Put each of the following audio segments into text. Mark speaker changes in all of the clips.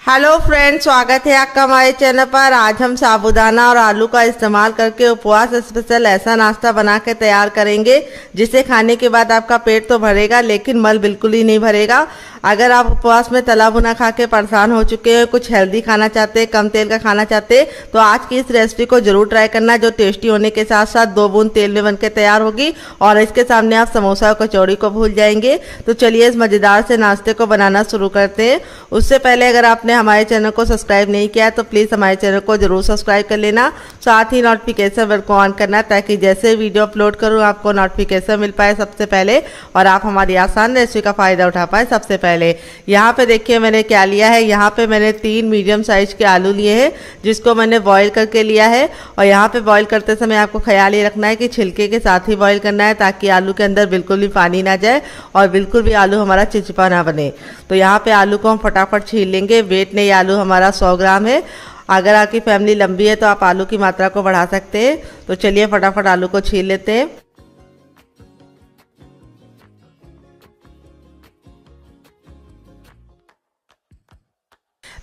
Speaker 1: Hello friends, स्वागत है आपका हमारे चैनल पर। आज हम साबूदाना और आलू का इस्तेमाल करके उपवास स्पेशल ऐसा नाश्ता बना के तैयार करेंगे जिसे खाने के बाद आपका पेट तो भरेगा लेकिन मल बिल्कुल ही नहीं भरेगा। अगर आप उपवास में तला भुना खा के परेशान हो चुके हैं, कुछ हेल्दी खाना चाहते हैं, कम तेल का खाना चाहते हैं, तो आज की इस रेसिपी को जरूर ट्राई करना, जो टेस्टी होने के साथ साथ 2 बूंद तेल में बनकर तैयार होगी और इसके सामने आप समोसा और कचौड़ी को भूल जाएंगे। तो चलिए इस मज़ेदार से नाश्ते को बनाना शुरू करते हैं। उससे पहले अगर आपने हमारे चैनल को सब्सक्राइब नहीं किया तो प्लीज़ हमारे चैनल को जरूर सब्सक्राइब कर लेना, साथ ही नोटिफिकेशन बेल को ऑन करना ताकि जैसे वीडियो अपलोड करूँ आपको नोटिफिकेशन मिल पाए सबसे पहले और आप हमारी आसान रेसिपी का फ़ायदा उठा पाए सबसे पहले। यहाँ पे देखिए मैंने क्या लिया है। यहाँ पे मैंने 3 मीडियम साइज के आलू लिए हैं जिसको मैंने बॉईल करके लिया है। और यहाँ पे बॉईल करते समय आपको ख्याल ये रखना है कि छिलके के साथ ही बॉईल करना है ताकि आलू के अंदर बिल्कुल भी पानी ना जाए और बिल्कुल भी आलू हमारा चिपचिपा ना बने। तो यहाँ पे आलू को हम फटाफट छील लेंगे। वेट नहीं, आलू हमारा 100 ग्राम है। अगर आपकी फैमिली लंबी है तो आप आलू की मात्रा को बढ़ा सकते हैं। तो चलिए फटाफट आलू को छील लेते हैं।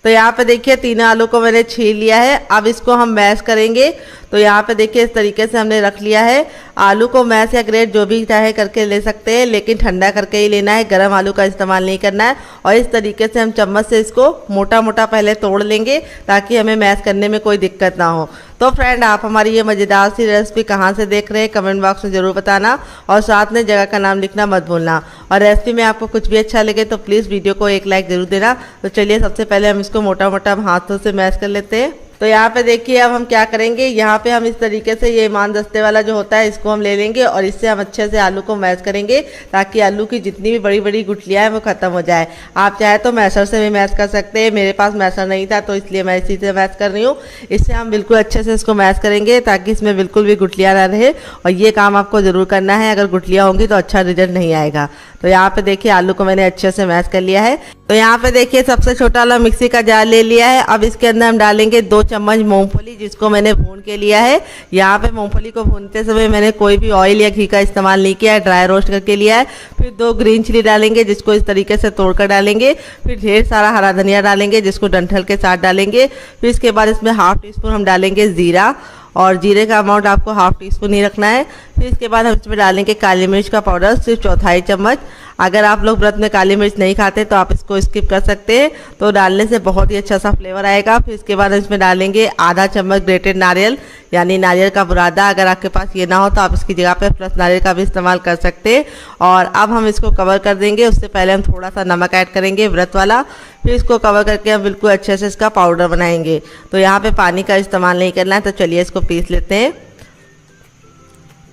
Speaker 1: तो यहाँ पे देखिए 3 आलू को मैंने छील लिया है। अब इसको हम मैश करेंगे। तो यहाँ पे देखिए इस तरीके से हमने रख लिया है। आलू को मैश या ग्रेट जो भी चाहे करके ले सकते हैं, लेकिन ठंडा करके ही लेना है, गर्म आलू का इस्तेमाल नहीं करना है। और इस तरीके से हम चम्मच से इसको मोटा मोटा पहले तोड़ लेंगे ताकि हमें मैश करने में कोई दिक्कत ना हो। तो फ्रेंड, आप हमारी ये मज़ेदार सी रेसिपी कहाँ से देख रहे हैं कमेंट बॉक्स में ज़रूर बताना और साथ में जगह का नाम लिखना मत भूलना। और रेसिपी में आपको कुछ भी अच्छा लगे तो प्लीज़ वीडियो को एक लाइक ज़रूर देना। तो चलिए सबसे पहले हम इसको मोटा मोटा हाथों से मैश कर लेते हैं। तो यहाँ पे देखिए अब हम क्या करेंगे, यहाँ पे हम इस तरीके से ये ईमान दस्ते वाला जो होता है इसको हम ले लेंगे और इससे हम अच्छे से आलू को मैश करेंगे ताकि आलू की जितनी भी बड़ी बड़ी गुठलियाँ हैं वो ख़त्म हो जाए। आप चाहे तो मैशर से भी मैश कर सकते हैं। मेरे पास मैशर नहीं था तो इसलिए मैं इसी से मैश कर रही हूँ। इससे हम बिल्कुल अच्छे से इसको मैश करेंगे ताकि इसमें बिल्कुल भी गुठलियाँ ना रहे। और ये काम आपको ज़रूर करना है, अगर गुठलियाँ होंगी तो अच्छा रिजल्ट नहीं आएगा। तो यहाँ पे देखिए आलू को मैंने अच्छे से मैश कर लिया है। तो यहाँ पे देखिए सबसे छोटा वाला मिक्सी का जार ले लिया है। अब इसके अंदर हम डालेंगे 2 चम्मच मूंगफली जिसको मैंने भून के लिया है। यहाँ पे मूंगफली को भूनते समय मैंने कोई भी ऑयल या घी का इस्तेमाल नहीं किया है, ड्राई रोस्ट करके लिया है। फिर 2 ग्रीन चिली डालेंगे जिसको इस तरीके से तोड़कर डालेंगे। फिर ढेर सारा हरा धनिया डालेंगे जिसको डंठल के साथ डालेंगे। फिर इसके बाद इसमें ½ टीस्पून हम डालेंगे ज़ीरा और जीरे का अमाउंट आपको ½ टीस्पून ही रखना है। फिर इसके बाद हम इसमें डालेंगे काली मिर्च का पाउडर सिर्फ 1/4 चम्मच। अगर आप लोग व्रत में काली मिर्च नहीं खाते तो आप इसको स्किप कर सकते हैं, तो डालने से बहुत ही अच्छा सा फ्लेवर आएगा। फिर इसके बाद हम इसमें डालेंगे ½ चम्मच ग्रेटेड नारियल यानी नारियल का बुरादा। अगर आपके पास ये ना हो तो आप इसकी जगह पे फ्रेश नारियल का भी इस्तेमाल कर सकते हैं। और अब हम इसको कवर कर देंगे। उससे पहले हम थोड़ा सा नमक ऐड करेंगे व्रत वाला। फिर इसको कवर करके हम बिल्कुल अच्छे से इसका पाउडर बनाएंगे। तो यहाँ पे पानी का इस्तेमाल नहीं करना है। तो चलिए इसको पीस लेते हैं।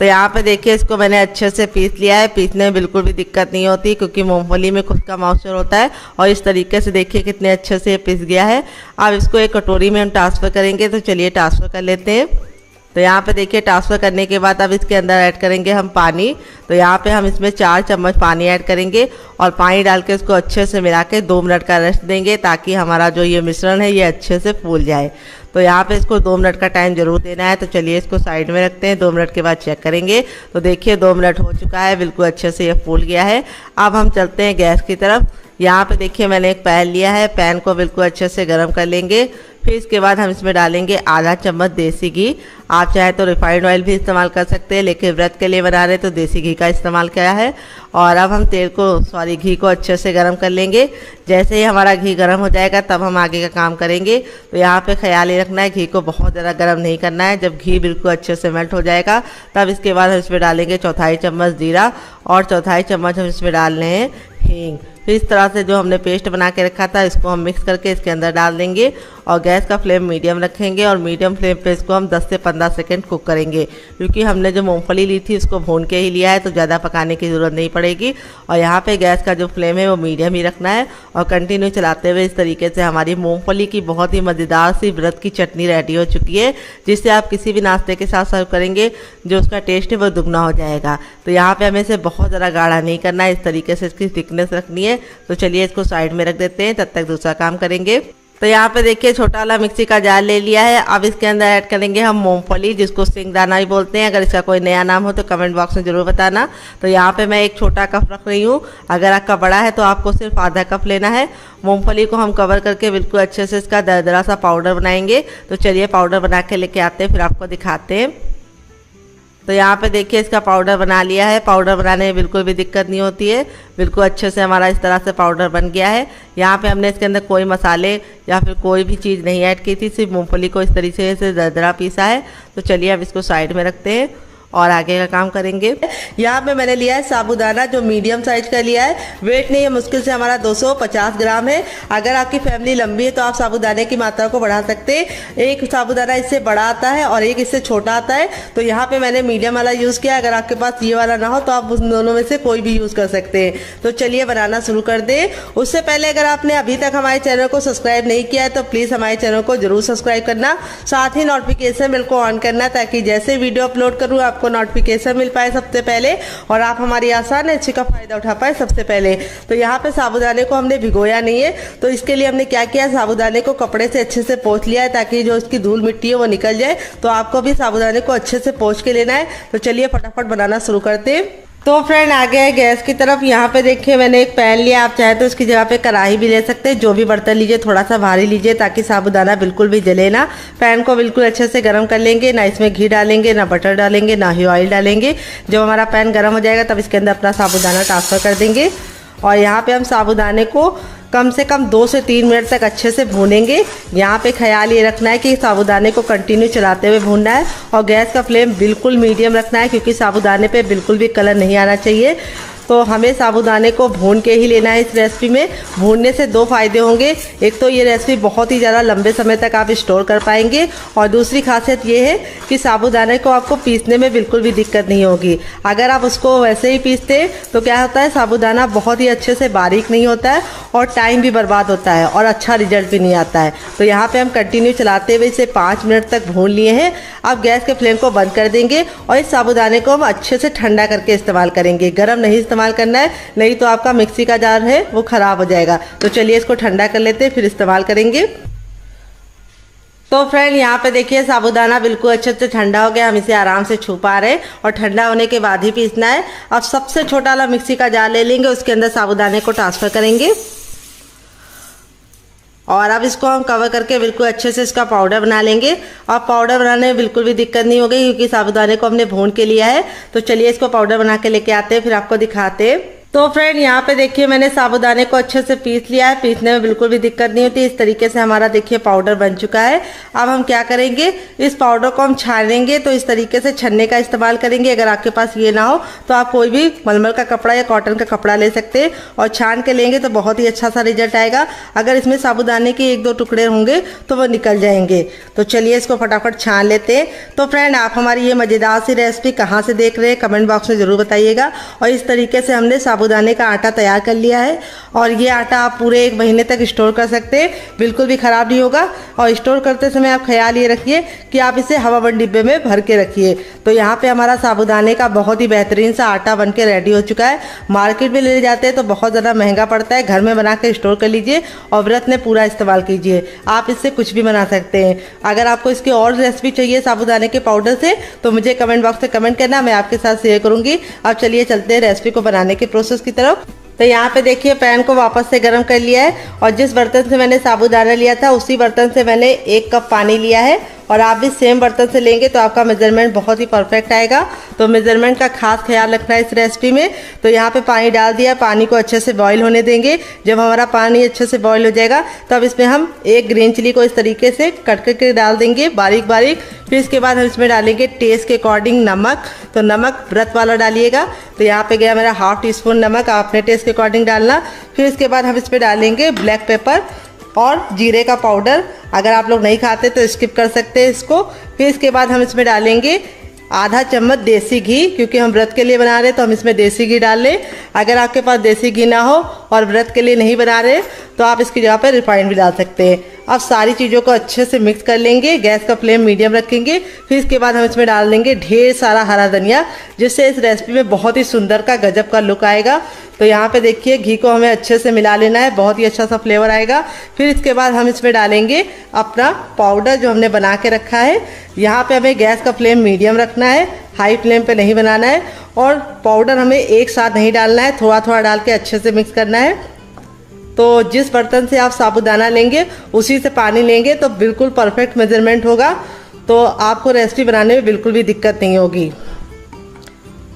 Speaker 1: तो यहाँ पे देखिए इसको मैंने अच्छे से पीस लिया है। पीसने में बिल्कुल भी दिक्कत नहीं होती क्योंकि मूंगफली में खुद का मॉइस्चर होता है। और इस तरीके से देखिए कितने अच्छे से ये पिस गया है। अब इसको एक कटोरी में हम ट्रांसफ़र करेंगे। तो चलिए ट्रांसफ़र कर लेते हैं। तो यहाँ पे देखिए ट्रांसफ़र करने के बाद अब इसके अंदर ऐड करेंगे हम पानी। तो यहाँ पे हम इसमें 4 चम्मच पानी ऐड करेंगे और पानी डाल के इसको अच्छे से मिला के 2 मिनट का रेस्ट देंगे ताकि हमारा जो ये मिश्रण है ये अच्छे से फूल जाए। तो यहाँ पे इसको 2 मिनट का टाइम जरूर देना है। तो चलिए इसको साइड में रखते हैं। 2 मिनट के बाद चेक करेंगे। तो देखिए 2 मिनट हो चुका है, बिल्कुल अच्छे से ये फूल गया है। अब हम चलते हैं गैस की तरफ। यहाँ पे देखिए मैंने एक पैन लिया है। पैन को बिल्कुल अच्छे से गर्म कर लेंगे। फिर इसके बाद हम इसमें डालेंगे ½ चम्मच देसी घी। आप चाहे तो रिफाइंड ऑयल भी इस्तेमाल कर सकते हैं, लेकिन व्रत के लिए बना रहे तो देसी घी का इस्तेमाल किया है। और अब हम घी को अच्छे से गर्म कर लेंगे। जैसे ही हमारा घी गर्म हो जाएगा तब हम आगे का काम करेंगे। तो यहाँ पे ख्याल ये रखना है घी को बहुत ज़्यादा गर्म नहीं करना है। जब घी बिल्कुल अच्छे से मेल्ट हो जाएगा तब इसके बाद हम इसमें डालेंगे 1/4 चम्मच जीरा और 1/4 चम्मच हम इसमें डाल रहे हैं हींग। फिर इस तरह से जो हमने पेस्ट बना के रखा था इसको हम मिक्स करके इसके अंदर डाल देंगे और गैस का फ्लेम मीडियम रखेंगे और मीडियम फ्लेम पे इसको हम 10 से 15 सेकंड कुक करेंगे क्योंकि हमने जो मूंगफली ली थी उसको भून के ही लिया है तो ज़्यादा पकाने की ज़रूरत नहीं पड़ेगी। और यहाँ पे गैस का जो फ्लेम है वो मीडियम ही रखना है और कंटिन्यू चलाते हुए इस तरीके से हमारी मूँगफली की बहुत ही मज़ेदार सी व्रत की चटनी रेडी हो चुकी है, जिससे आप किसी भी नाश्ते के साथ सर्व करेंगे जो उसका टेस्ट है वो दुगना हो जाएगा। तो यहाँ पर हमें इसे बहुत ज़्यादा गाढ़ा नहीं करना है, इस तरीके से इसकी थिकनेस रखनी है। तो चलिए इसको साइड में रख देते हैं, तब तक दूसरा काम करेंगे। तो यहाँ पे देखिए छोटा वाला मिक्सी का जार ले लिया है। अब इसके अंदर ऐड करेंगे हम मूंगफली, जिसको सिंगदाना ही बोलते हैं। अगर इसका कोई नया नाम हो तो कमेंट बॉक्स में ज़रूर बताना। तो यहाँ पे मैं एक छोटा कप रख रही हूँ, अगर आपका बड़ा है तो आपको सिर्फ आधा कप लेना है। मूंगफली को हम कवर करके बिल्कुल अच्छे से इसका दरदरा सा पाउडर बनाएंगे। तो चलिए पाउडर बना के लेके आते हैं, फिर आपको दिखाते हैं। तो यहाँ पे देखिए इसका पाउडर बना लिया है। पाउडर बनाने में बिल्कुल भी दिक्कत नहीं होती है, बिल्कुल अच्छे से हमारा इस तरह से पाउडर बन गया है। यहाँ पे हमने इसके अंदर कोई मसाले या फिर कोई भी चीज़ नहीं ऐड की थी, सिर्फ मूंगफली को इस तरीके से दरदरा पीसा है। तो चलिए अब इसको साइड में रखते हैं और आगे का काम करेंगे। यहाँ पे मैंने लिया है साबूदाना, जो मीडियम साइज का लिया है। वेट नहीं है, मुश्किल से हमारा 250 ग्राम है। अगर आपकी फैमिली लंबी है तो आप साबूदाने की मात्रा को बढ़ा सकते हैं। एक साबूदाना इससे बड़ा आता है और एक इससे छोटा आता है। तो यहाँ पे मैंने मीडियम वाला यूज़ किया। अगर आपके पास ये वाला ना हो तो आप उन दोनों में से कोई भी यूज़ कर सकते हैं। तो चलिए बनाना शुरू कर दें। उससे पहले अगर आपने अभी तक हमारे चैनल को सब्सक्राइब नहीं किया है तो प्लीज़ हमारे चैनल को जरूर सब्सक्राइब करना, साथ ही नोटिफिकेशन बेल को ऑन करना, ताकि जैसे वीडियो अपलोड करूँ आपको नोटिफिकेशन मिल पाए सबसे पहले और आप हमारी आसान अच्छी का फायदा उठा पाए सबसे पहले। तो यहाँ पे साबूदाने को हमने भिगोया नहीं है, तो इसके लिए हमने क्या किया, साबूदाने को कपड़े से अच्छे से पोंछ लिया है, ताकि जो इसकी धूल मिट्टी है वो निकल जाए। तो आपको भी साबूदाने को अच्छे से पोंछ के लेना है। तो चलिए फटाफट बनाना शुरू करते हैं। तो फ्रेंड आ गया है गैस की तरफ। यहाँ पे देखिए मैंने एक पैन लिया, आप चाहे तो इसकी जगह पे कढ़ाई भी ले सकते हैं। जो भी बर्तन लीजिए थोड़ा सा भारी लीजिए, ताकि साबूदाना बिल्कुल भी जले ना। पैन को बिल्कुल अच्छे से गर्म कर लेंगे, ना इसमें घी डालेंगे, ना बटर डालेंगे, ना ही ऑयल डालेंगे। जब हमारा पैन गर्म हो जाएगा तब इसके अंदर अपना साबूदाना ट्रांसफ़र कर देंगे। और यहाँ पे हम साबूदाने को कम से कम 2 से 3 मिनट तक अच्छे से भूनेंगे। यहाँ पे ख्याल ये रखना है कि साबूदाने को कंटिन्यू चलाते हुए भूनना है और गैस का फ्लेम बिल्कुल मीडियम रखना है, क्योंकि साबूदाने पे बिल्कुल भी कलर नहीं आना चाहिए। तो हमें साबूदाने को भून के ही लेना है इस रेसिपी में। भूनने से 2 फ़ायदे होंगे। एक तो ये रेसिपी बहुत ही ज़्यादा लंबे समय तक आप स्टोर कर पाएंगे, और दूसरी खासियत ये है कि साबूदाने को आपको पीसने में बिल्कुल भी दिक्कत नहीं होगी। अगर आप उसको वैसे ही पीसते तो क्या होता है, साबूदाना बहुत ही अच्छे से बारीक नहीं होता है और टाइम भी बर्बाद होता है और अच्छा रिजल्ट भी नहीं आता है। तो यहाँ पे हम कंटिन्यू चलाते हुए इसे 5 मिनट तक भून लिए हैं। अब गैस के फ्लेम को बंद कर देंगे और इस साबूदाने को हम अच्छे से ठंडा करके इस्तेमाल करेंगे। गर्म नहीं इस्तेमाल करना है, नहीं तो आपका मिक्सी का जार है वो ख़राब हो जाएगा। तो चलिए इसको ठंडा कर लेते हैं, फिर इस्तेमाल करेंगे। तो फ्रेंड यहाँ पे देखिए साबूदाना बिल्कुल अच्छे से ठंडा हो गया। हम इसे आराम से छू पा रहे हैं और ठंडा होने के बाद ही पीसना है। अब सबसे छोटा वाला मिक्सी का जार ले लेंगे, उसके अंदर साबूदाने को ट्रांसफ़र करेंगे और अब इसको हम कवर करके बिल्कुल अच्छे से इसका पाउडर बना लेंगे। और पाउडर बनाने में बिल्कुल भी दिक्कत नहीं होगी, क्योंकि साबूदाने को हमने भून के लिया है। तो चलिए इसको पाउडर बना के लेके आते हैं, फिर आपको दिखाते हैं। तो फ्रेंड यहाँ पे देखिए मैंने साबूदाने को अच्छे से पीस लिया है। पीसने में बिल्कुल भी दिक्कत नहीं होती। इस तरीके से हमारा देखिए पाउडर बन चुका है। अब हम क्या करेंगे, इस पाउडर को हम छानेंगे। तो इस तरीके से छन्ने का इस्तेमाल करेंगे। अगर आपके पास ये ना हो तो आप कोई भी मलमल का कपड़ा या कॉटन का कपड़ा ले सकते हैं और छान के लेंगे तो बहुत ही अच्छा सा रिजल्ट आएगा। अगर इसमें साबूदाने के 1-2 टुकड़े होंगे तो वो निकल जाएंगे। तो चलिए इसको फटाफट छान लेते हैं। तो फ्रेंड आप हमारी ये मज़ेदार सी रेसिपी कहाँ से देख रहे हैं कमेंट बॉक्स में ज़रूर बताइएगा। और इस तरीके से हमने साबूदाने का आटा तैयार कर लिया है और ये आटा आप पूरे 1 महीने तक स्टोर कर सकते हैं, बिल्कुल भी ख़राब नहीं होगा। और स्टोर करते समय आप ख्याल ये रखिए कि आप इसे हवाबंद डिब्बे में भर के रखिए। तो यहाँ पे हमारा साबूदाने का बहुत ही बेहतरीन सा आटा बन के रेडी हो चुका है। मार्केट में ले जाते हैं तो बहुत ज़्यादा महंगा पड़ता है, घर में बना के स्टोर कर लीजिए और व्रत में पूरा इस्तेमाल कीजिए। आप इससे कुछ भी बना सकते हैं। अगर आपको इसकी और रेसिपी चाहिए साबूदाने के पाउडर से तो मुझे कमेंट बॉक्स में कमेंट करना, मैं आपके साथ शेयर करूँगी। अब चलिए चलते हैं रेसिपी को बनाने के प्रोसेस की तरफ। तो यहाँ पे देखिए पैन को वापस से गर्म कर लिया है और जिस बर्तन से मैंने साबूदाना लिया था उसी बर्तन से मैंने 1 कप पानी लिया है। और आप भी सेम बर्तन से लेंगे तो आपका मेजरमेंट बहुत ही परफेक्ट आएगा। तो मेजरमेंट का खास ख्याल रखना है इस रेसिपी में। तो यहाँ पे पानी डाल दिया, पानी को अच्छे से बॉईल होने देंगे। जब हमारा पानी अच्छे से बॉईल हो जाएगा तब इसमें हम 1 ग्रीन चिली को इस तरीके से कट करके डाल देंगे बारीक बारीक। फिर इसके बाद हम इसमें डालेंगे टेस्ट के अकॉर्डिंग नमक। तो नमक व्रत वाला डालिएगा। तो यहाँ पे गया मेरा 1/2 टीस्पून नमक, आपने टेस्ट के अकॉर्डिंग डालना। फिर इसके बाद हम इसमें डालेंगे ब्लैक पेपर और जीरे का पाउडर। अगर आप लोग नहीं खाते तो स्किप कर सकते हैं इसको। फिर इसके बाद हम इसमें डालेंगे आधा चम्मच देसी घी, क्योंकि हम व्रत के लिए बना रहे हैं तो हम इसमें देसी घी डाल लें। अगर आपके पास देसी घी ना हो और व्रत के लिए नहीं बना रहे तो आप इसकी जगह पर रिफाइंड भी डाल सकते हैं। अब सारी चीज़ों को अच्छे से मिक्स कर लेंगे। गैस का फ्लेम मीडियम रखेंगे। फिर इसके बाद हम इसमें डाल देंगे ढेर सारा हरा धनिया, जिससे इस रेसिपी में बहुत ही सुंदर का गजब का लुक आएगा। तो यहाँ पे देखिए घी को हमें अच्छे से मिला लेना है, बहुत ही अच्छा सा फ्लेवर आएगा। फिर इसके बाद हम इसमें डालेंगे अपना पाउडर जो हमने बना के रखा है। यहाँ पे हमें गैस का फ्लेम मीडियम रखना है, हाई फ्लेम पे नहीं बनाना है। और पाउडर हमें एक साथ नहीं डालना है, थोड़ा थोड़ा डाल के अच्छे से मिक्स करना है। तो जिस बर्तन से आप साबूदाना लेंगे उसी से पानी लेंगे तो बिल्कुल परफेक्ट मेजरमेंट होगा, तो आपको रेसिपी बनाने में बिल्कुल भी दिक्कत नहीं होगी।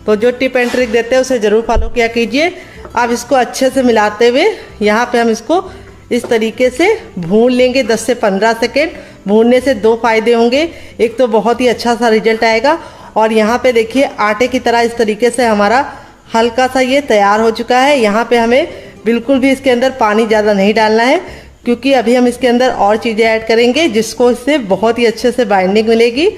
Speaker 1: तो जो टिप एंड ट्रिक देते हैं उसे ज़रूर फॉलो किया कीजिए। अब इसको अच्छे से मिलाते हुए यहाँ पे हम इसको इस तरीके से भून लेंगे 10 से 15 सेकेंड। भूनने से दो फायदे होंगे, एक तो बहुत ही अच्छा सा रिजल्ट आएगा, और यहाँ पे देखिए आटे की तरह इस तरीके से हमारा हल्का सा ये तैयार हो चुका है। यहाँ पे हमें बिल्कुल भी इसके अंदर पानी ज़्यादा नहीं डालना है, क्योंकि अभी हम इसके अंदर और चीज़ें ऐड करेंगे जिसको इससे बहुत ही अच्छे से बाइंडिंग मिलेगी।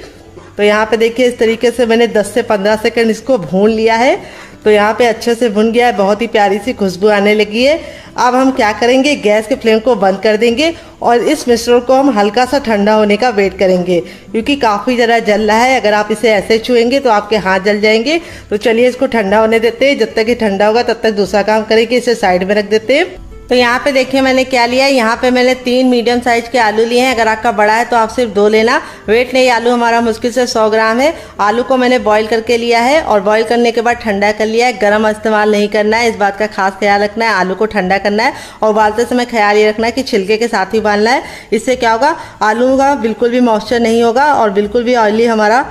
Speaker 1: तो यहाँ पे देखिए इस तरीके से मैंने 10 से 15 सेकंड इसको भून लिया है। तो यहाँ पे अच्छे से भुन गया है, बहुत ही प्यारी सी खुशबू आने लगी है। अब हम क्या करेंगे, गैस के फ्लेम को बंद कर देंगे और इस मिश्रण को हम हल्का सा ठंडा होने का वेट करेंगे, क्योंकि काफ़ी ज़रा जल रहा है। अगर आप इसे ऐसे छुएंगे तो आपके हाथ जल जाएंगे। तो चलिए इसको ठंडा होने देते हैं। जब तक ये ठंडा होगा तब तक दूसरा काम करेंगे, इसे साइड में रख देते हैं। तो यहाँ पे देखिए मैंने क्या लिया है, यहाँ पे मैंने 3 मीडियम साइज के आलू लिए हैं। अगर आपका बड़ा है तो आप सिर्फ 2 लेना। वेट नहीं, आलू हमारा मुश्किल से 100 ग्राम है। आलू को मैंने बॉईल करके लिया है और बॉईल करने के बाद ठंडा कर लिया है। गर्म इस्तेमाल नहीं करना है, इस बात का खास ख्याल रखना है। आलू को ठंडा करना है और उबालते समय ख्याल ये रखना है कि छिलके के साथ ही उबालना है। इससे क्या होगा, आलू का बिल्कुल भी मॉइस्चर नहीं होगा और बिल्कुल भी ऑयली हमारा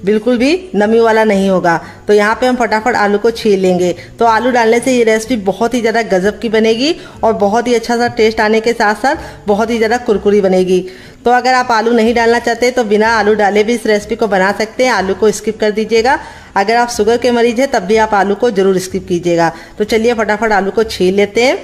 Speaker 1: बिल्कुल भी नमी वाला नहीं होगा। तो यहाँ पे हम फटाफट आलू को छील लेंगे। तो आलू डालने से ये रेसिपी बहुत ही ज़्यादा गजब की बनेगी और बहुत ही अच्छा सा टेस्ट आने के साथ साथ बहुत ही ज़्यादा कुरकुरी बनेगी। तो अगर आप आलू नहीं डालना चाहते तो बिना आलू डाले भी इस रेसिपी को बना सकते हैं। आलू को स्किप कर दीजिएगा। अगर आप शुगर के मरीज हैं तब भी आप आलू को जरूर स्किप कीजिएगा। तो चलिए फटाफट आलू को छील लेते हैं।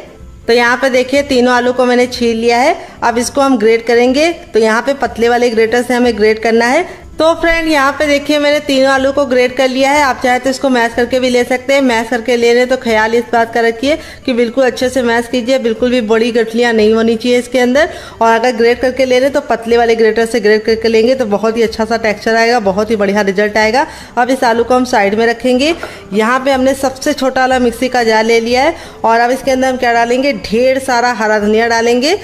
Speaker 1: तो यहाँ पे देखिए तीनों आलू को मैंने छील लिया है। अब इसको हम ग्रेट करेंगे। तो यहाँ पे पतले वाले ग्रेटर से हमें ग्रेट करना है। तो फ्रेंड यहाँ पे देखिए मैंने तीनों आलू को ग्रेट कर लिया है। आप चाहे तो इसको मैश करके भी ले सकते हैं। मैश करके ले रहे तो ख्याल इस बात का रखिए कि बिल्कुल अच्छे से मैश कीजिए, बिल्कुल भी बड़ी गठलियाँ नहीं होनी चाहिए इसके अंदर। और अगर ग्रेट करके ले रहे तो पतले वाले ग्रेटर से ग्रेट करके लेंगे तो बहुत ही अच्छा सा टेक्सचर आएगा, बहुत ही बढ़िया रिजल्ट आएगा। अब इस आलू को हम साइड में रखेंगे। यहाँ पे हमने सबसे छोटा वाला मिक्सी का जार ले लिया है और अब इसके अंदर हम क्या डालेंगे, ढेर सारा हरा धनिया डालेंगे।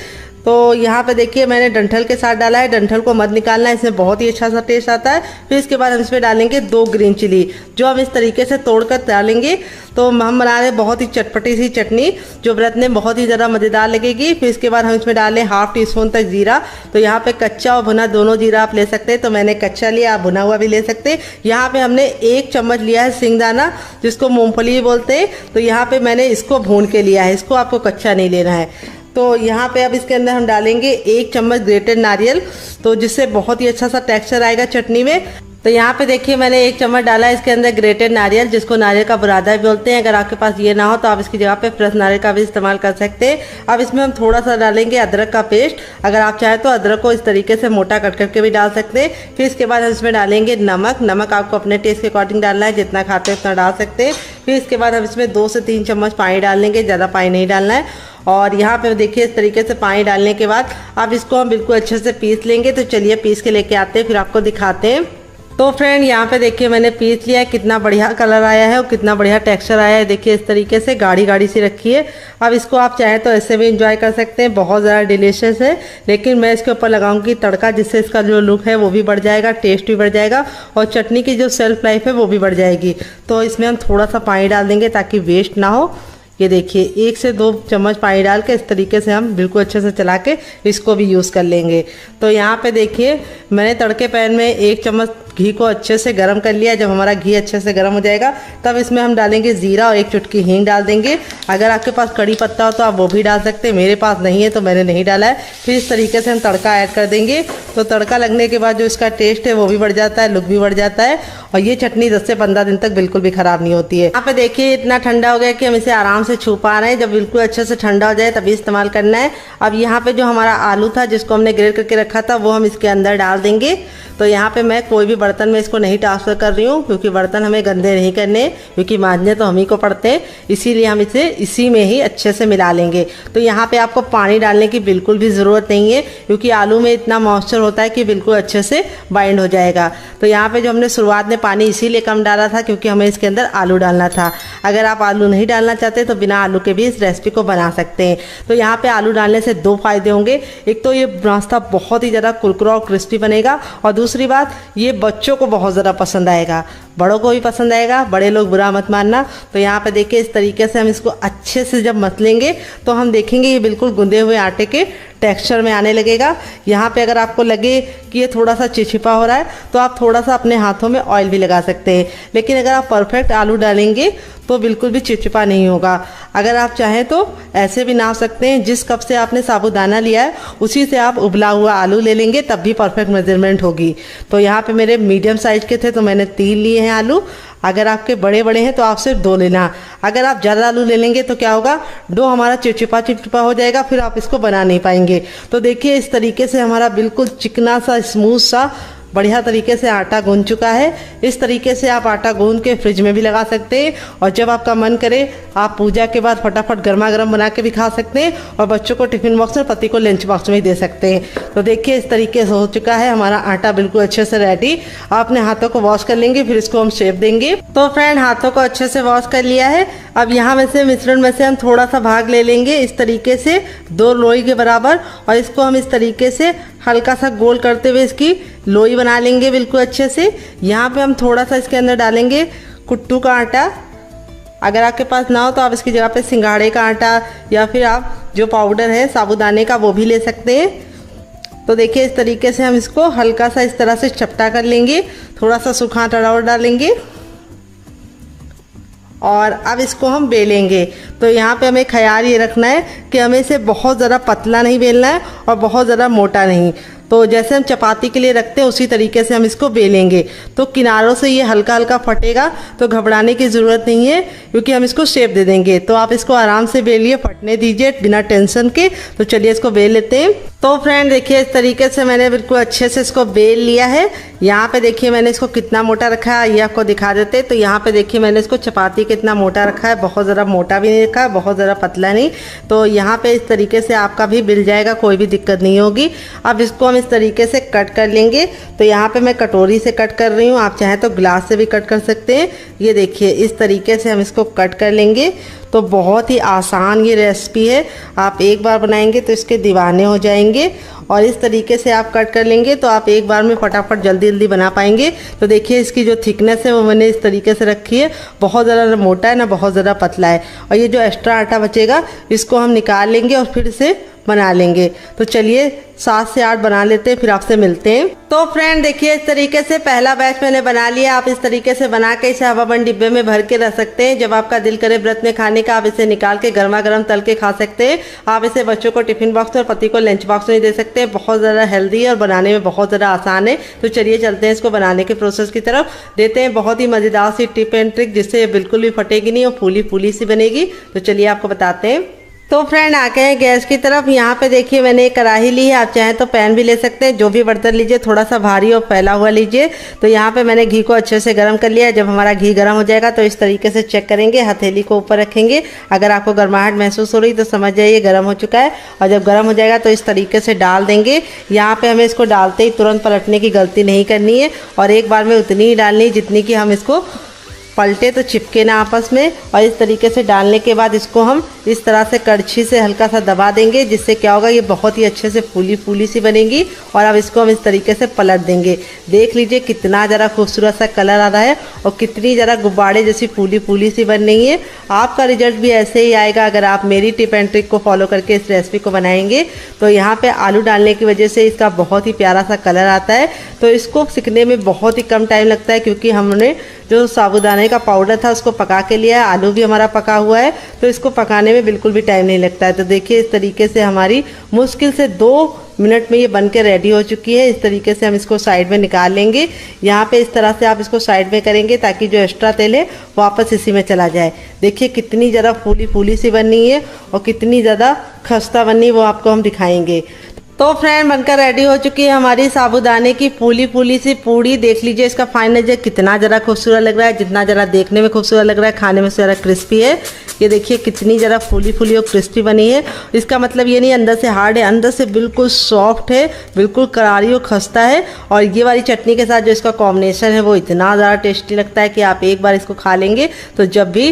Speaker 1: तो यहाँ पे देखिए मैंने डंठल के साथ डाला है। डंठल को मत निकालना है, इसमें बहुत ही अच्छा सा टेस्ट आता है। फिर इसके बाद हम इसमें डालेंगे 2 ग्रीन चिली, जो हम इस तरीके से तोड़कर डालेंगे। तो हम बना रहे बहुत ही चटपटी सी चटनी, जो व्रत में बहुत ही ज़्यादा मज़ेदार लगेगी। फिर इसके बाद हम इसमें डालें 1/2 टीस्पून तक जीरा। तो यहाँ पे कच्चा और भुना दोनों जीरा आप ले सकते हैं। तो मैंने कच्चा लिया, आप भुना हुआ भी ले सकते हैं। यहाँ पे हमने 1 चम्मच लिया है सिंगदाना, जिसको मूँगफली भी बोलते हैं। तो यहाँ पे मैंने इसको भून के लिया है, इसको आपको कच्चा नहीं लेना है। तो यहाँ पे अब इसके अंदर हम डालेंगे 1 चम्मच ग्रेटेड नारियल, तो जिससे बहुत ही अच्छा सा टेक्सचर आएगा चटनी में। तो यहाँ पे देखिए मैंने 1 चम्मच डाला है इसके अंदर ग्रेटेड नारियल, जिसको नारियल का बुरादा भी बोलते हैं। अगर आपके पास ये ना हो तो आप इसकी जगह पे फ्रेश नारियल का भी इस्तेमाल कर सकते हैं। अब इसमें हम थोड़ा सा डालेंगे अदरक का पेस्ट। अगर आप चाहें तो अदरक को इस तरीके से मोटा कट करके भी डाल सकते हैं। फिर इसके बाद हम इसमें डालेंगे नमक। नमक आपको अपने टेस्ट के अकॉर्डिंग डालना है, जितना खाते हैं उतना डाल सकते हैं। फिर इसके बाद हम इसमें 2 से 3 चम्मच पानी डाल लेंगे, ज़्यादा पानी नहीं डालना है। और यहाँ पे देखिए इस तरीके से पानी डालने के बाद अब इसको हम बिल्कुल अच्छे से पीस लेंगे। तो चलिए पीस के लेके आते हैं, फिर आपको दिखाते हैं। तो फ्रेंड यहाँ पे देखिए मैंने पीस लिया है, कितना बढ़िया कलर आया है और कितना बढ़िया टेक्सचर आया है। देखिए इस तरीके से गाढ़ी गाढ़ी सी रखी है। अब इसको आप चाहें तो ऐसे भी इंजॉय कर सकते हैं, बहुत ज़्यादा डिलीशियस है। लेकिन मैं इसके ऊपर लगाऊंगी तड़का, जिससे इसका जो लुक है वो भी बढ़ जाएगा, टेस्ट भी बढ़ जाएगा और चटनी की जो शेल्फ लाइफ है वो भी बढ़ जाएगी। तो इसमें हम थोड़ा सा पानी डाल देंगे ताकि वेस्ट ना हो। ये देखिए 1 से 2 चम्मच पानी डाल के इस तरीके से हम बिल्कुल अच्छे से चला के इसको भी यूज़ कर लेंगे। तो यहाँ पे देखिए मैंने तड़के पैन में 1 चम्मच घी को अच्छे से गर्म कर लिया। जब हमारा घी अच्छे से गर्म हो जाएगा तब इसमें हम डालेंगे जीरा और 1 चुटकी हींग डाल देंगे। अगर आपके पास कड़ी पत्ता हो तो आप वो भी डाल सकते हैं, मेरे पास नहीं है तो मैंने नहीं डाला है। फिर इस तरीके से हम तड़का ऐड कर देंगे। तो तड़का लगने के बाद जो इसका टेस्ट है वो भी बढ़ जाता है, लुक भी बढ़ जाता है और ये चटनी 10 से 15 दिन तक बिल्कुल भी ख़राब नहीं होती है। यहाँ पे देखिए इतना ठंडा हो गया कि हम इसे आराम से छू पा रहे हैं। जब बिल्कुल अच्छे से ठंडा हो जाए तभी इस्तेमाल करना है। अब यहाँ पे जो हमारा आलू था जिसको हमने ग्रेट करके रखा था वो हम इसके अंदर डाल देंगे। तो यहाँ पे मैं कोई भी बर्तन में इसको नहीं ट्रांसफ़र कर रही हूँ, क्योंकि बर्तन हमें गंदे नहीं करने, क्योंकि मांजने तो हम ही को पड़ते हैं, इसीलिए हम इसे इसी में ही अच्छे से मिला लेंगे। तो यहाँ पे आपको पानी डालने की बिल्कुल भी ज़रूरत नहीं है, क्योंकि आलू में इतना मॉइस्चर होता है कि बिल्कुल अच्छे से बाइंड हो जाएगा। तो यहाँ पे जो हमने शुरुआत में पानी इसीलिए कम डाला था, क्योंकि हमें इसके अंदर आलू डालना था। अगर आप आलू नहीं डालना चाहते तो बिना आलू के भी इस रेसिपी को बना सकते हैं। तो यहाँ पे आलू डालने से 2 फायदे होंगे। एक तो ये नाश्ता बहुत ही ज़्यादा कुरकुरा और क्रिस्पी बनेगा, और दूसरी बात ये बच्चों को बहुत ज़्यादा पसंद आएगा, बड़ों को भी पसंद आएगा, बड़े लोग बुरा मत मानना। तो यहाँ पे देखिए इस तरीके से हम इसको अच्छे से जब मसलेंगे तो हम देखेंगे ये बिल्कुल गूंदे हुए आटे के टेक्सचर में आने लगेगा। यहाँ पे अगर आपको लगे कि ये थोड़ा सा चिपचिपा हो रहा है तो आप थोड़ा सा अपने हाथों में ऑयल भी लगा सकते हैं, लेकिन अगर आप परफेक्ट आलू डालेंगे तो बिल्कुल भी चिपचिपा नहीं होगा। अगर आप चाहें तो ऐसे भी नाप सकते हैं, जिस कप से आपने साबूदाना लिया है उसी से आप उबला हुआ आलू ले लेंगे, तब भी परफेक्ट मेजरमेंट होगी। तो यहाँ पे मेरे मीडियम साइज़ के थे तो मैंने 3 लिए हैं आलू। अगर आपके बड़े बड़े हैं तो आप सिर्फ 2 लेना। अगर आप ज़्यादा आलू ले लेंगे तो क्या होगा, डो हमारा चिपचिपा हो जाएगा, फिर आप इसको बना नहीं पाएंगे। तो देखिए इस तरीके से हमारा बिल्कुल चिकना सा स्मूथ सा बढ़िया तरीके से आटा गूंद चुका है। इस तरीके से आप आटा गूंद के फ्रिज में भी लगा सकते हैं, और जब आपका मन करे आप पूजा के बाद फटाफट गर्मा गर्म बना के भी खा सकते हैं, और बच्चों को टिफिन बॉक्स में, पति को लंच बॉक्स में ही दे सकते हैं। तो देखिए इस तरीके से हो चुका है हमारा आटा बिल्कुल अच्छे से रेडी। आप अपने हाथों को वॉश कर लेंगे, फिर इसको हम शेप देंगे। तो फ्रेंड हाथों को अच्छे से वॉश कर लिया है। अब यहाँ में से मिश्रण में से हम थोड़ा सा भाग ले लेंगे इस तरीके से 2 लोई के बराबर, और इसको हम इस तरीके से हल्का सा गोल करते हुए इसकी लोई बना लेंगे बिल्कुल अच्छे से। यहाँ पे हम थोड़ा सा इसके अंदर डालेंगे कुट्टू का आटा। अगर आपके पास ना हो तो आप इसकी जगह पे सिंघाड़े का आटा या फिर आप जो पाउडर है साबूदाने का वो भी ले सकते हैं। तो देखिए इस तरीके से हम इसको हल्का सा इस तरह से चपटा कर लेंगे, थोड़ा सा सूखा आटा और डालेंगे, और अब इसको हम बेलेंगे। तो यहाँ पे हमें ख्याल ये रखना है कि हमें इसे बहुत ज़्यादा पतला नहीं बेलना है और बहुत ज़्यादा मोटा नहीं। तो जैसे हम चपाती के लिए रखते हैं उसी तरीके से हम इसको बेलेंगे। तो किनारों से ये हल्का हल्का फटेगा, तो घबराने की ज़रूरत नहीं है, क्योंकि हम इसको शेप दे देंगे। तो आप इसको आराम से बेलिए, फटने दीजिए बिना टेंशन के। तो चलिए इसको बेल लेते हैं। तो फ्रेंड देखिए इस तरीके से मैंने बिल्कुल अच्छे से इसको बेल लिया है। यहाँ पे देखिए मैंने इसको कितना मोटा रखा है ये आपको दिखा देते। तो यहाँ पे देखिए मैंने इसको चपाती कितना मोटा रखा है, बहुत ज़्यादा मोटा भी नहीं रखा है, बहुत ज़्यादा पतला नहीं। तो यहाँ पे इस तरीके से आपका भी बिल जाएगा, कोई भी दिक्कत नहीं होगी। अब इसको हम इस तरीके से कट कर लेंगे। तो यहाँ पे मैं कटोरी से कट कर रही हूँ, आप चाहें तो ग्लास से भी कट कर सकते हैं। ये देखिए इस तरीके से हम इसको कट कर लेंगे। तो बहुत ही आसान ये रेसिपी है, आप एक बार बनाएंगे तो इसके दीवाने हो जाएंगे। और इस तरीके से आप कट कर लेंगे तो आप एक बार में फटाफट जल्दी जल्दी बना पाएंगे। तो देखिए इसकी जो थिकनेस है वो मैंने इस तरीके से रखी है, बहुत ज़्यादा मोटा है ना बहुत ज़्यादा पतला है। और ये जो एक्स्ट्रा आटा बचेगा इसको हम निकाल लेंगे और फिर से बना लेंगे। तो चलिए 7 से 8 बना लेते हैं, फिर आपसे मिलते हैं। तो फ्रेंड देखिए इस तरीके से पहला बैच मैंने बना लिया। आप इस तरीके से बना के इसे हवाबंद डिब्बे में भर के रख सकते हैं। जब आपका दिल करे व्रत में खाने का आप इसे निकाल के गर्मा गर्म तल के खा सकते हैं। आप इसे बच्चों को टिफिन बॉक्स में और पति को लंच बॉक्स में दे सकते हैं। बहुत ज़्यादा हेल्दी है और बनाने में बहुत ज़्यादा आसान है। तो चलिए चलते हैं इसको बनाने के प्रोसेस की तरफ। देते हैं बहुत ही मज़ेदार सी टिप एंड ट्रिक, जिससे ये बिल्कुल भी फटेगी नहीं और फूली फूली सी बनेगी। तो चलिए आपको बताते हैं। तो फ्रेंड आ गए हैं गैस की तरफ। यहाँ पे देखिए मैंने एक कढ़ाई ली है, आप चाहें तो पैन भी ले सकते हैं। जो भी बर्तन लीजिए थोड़ा सा भारी और फैला हुआ लीजिए। तो यहाँ पे मैंने घी को अच्छे से गर्म कर लिया है। जब हमारा घी गर्म हो जाएगा तो इस तरीके से चेक करेंगे, हथेली को ऊपर रखेंगे। अगर आपको गर्माहट महसूस हो रही तो समझ जाइए गर्म हो चुका है। और जब गर्म हो जाएगा तो इस तरीके से डाल देंगे। यहाँ पर हमें इसको डालते ही तुरंत पलटने की गलती नहीं करनी है, और एक बार में उतनी ही डालनी है जितनी कि हम इसको पलटे तो चिपके ना आपस में। और इस तरीके से डालने के बाद इसको हम इस तरह से कड़छी से हल्का सा दबा देंगे, जिससे क्या होगा ये बहुत ही अच्छे से फूली फूली सी बनेगी। और अब इसको हम इस तरीके से पलट देंगे। देख लीजिए कितना ज़रा खूबसूरत सा कलर आ रहा है और कितनी ज़रा गुब्बारे जैसी फूली फूली सी बन रही है। आपका रिजल्ट भी ऐसे ही आएगा अगर आप मेरी टिप एंड ट्रिक को फॉलो करके इस रेसिपी को बनाएंगे। तो यहाँ पर आलू डालने की वजह से इसका बहुत ही प्यारा सा कलर आता है। तो इसको सिकने में बहुत ही कम टाइम लगता है, क्योंकि हमने जो साबूदाने का पाउडर था उसको पका के लिया है। आलू भी हमारा पका हुआ है, तो इसको पकाने में बिल्कुल भी टाइम नहीं लगता है। तो देखिए इस तरीके से हमारी मुश्किल से 2 मिनट में ये बन के रेडी हो चुकी है। इस तरीके से हम इसको साइड में निकाल लेंगे। यहाँ पे इस तरह से आप इसको साइड में करेंगे ताकि जो एक्स्ट्रा तेल है वापस इसी में चला जाए। देखिए कितनी ज़्यादा फूली फूली सी बननी है और कितनी ज़्यादा खस्ता बननी वो आपको हम दिखाएंगे। तो फ्रेंड बनकर रेडी हो चुकी है हमारी साबूदाने की फूली फूली सी पूड़ी। देख लीजिए इसका फाइनल जो कितना ज़रा खूबसूरत लग रहा है, जितना ज़रा देखने में खूबसूरत लग रहा है खाने में ज़रा क्रिस्पी है। ये देखिए कितनी ज़रा फूली फूली और क्रिस्पी बनी है। इसका मतलब ये नहीं अंदर से हार्ड है, अंदर से बिल्कुल सॉफ्ट है, बिल्कुल करारी और खस्ता है। और ये वाली चटनी के साथ जो इसका कॉम्बिनेशन है वो इतना ज़्यादा टेस्टी लगता है कि आप एक बार इसको खा लेंगे तो जब भी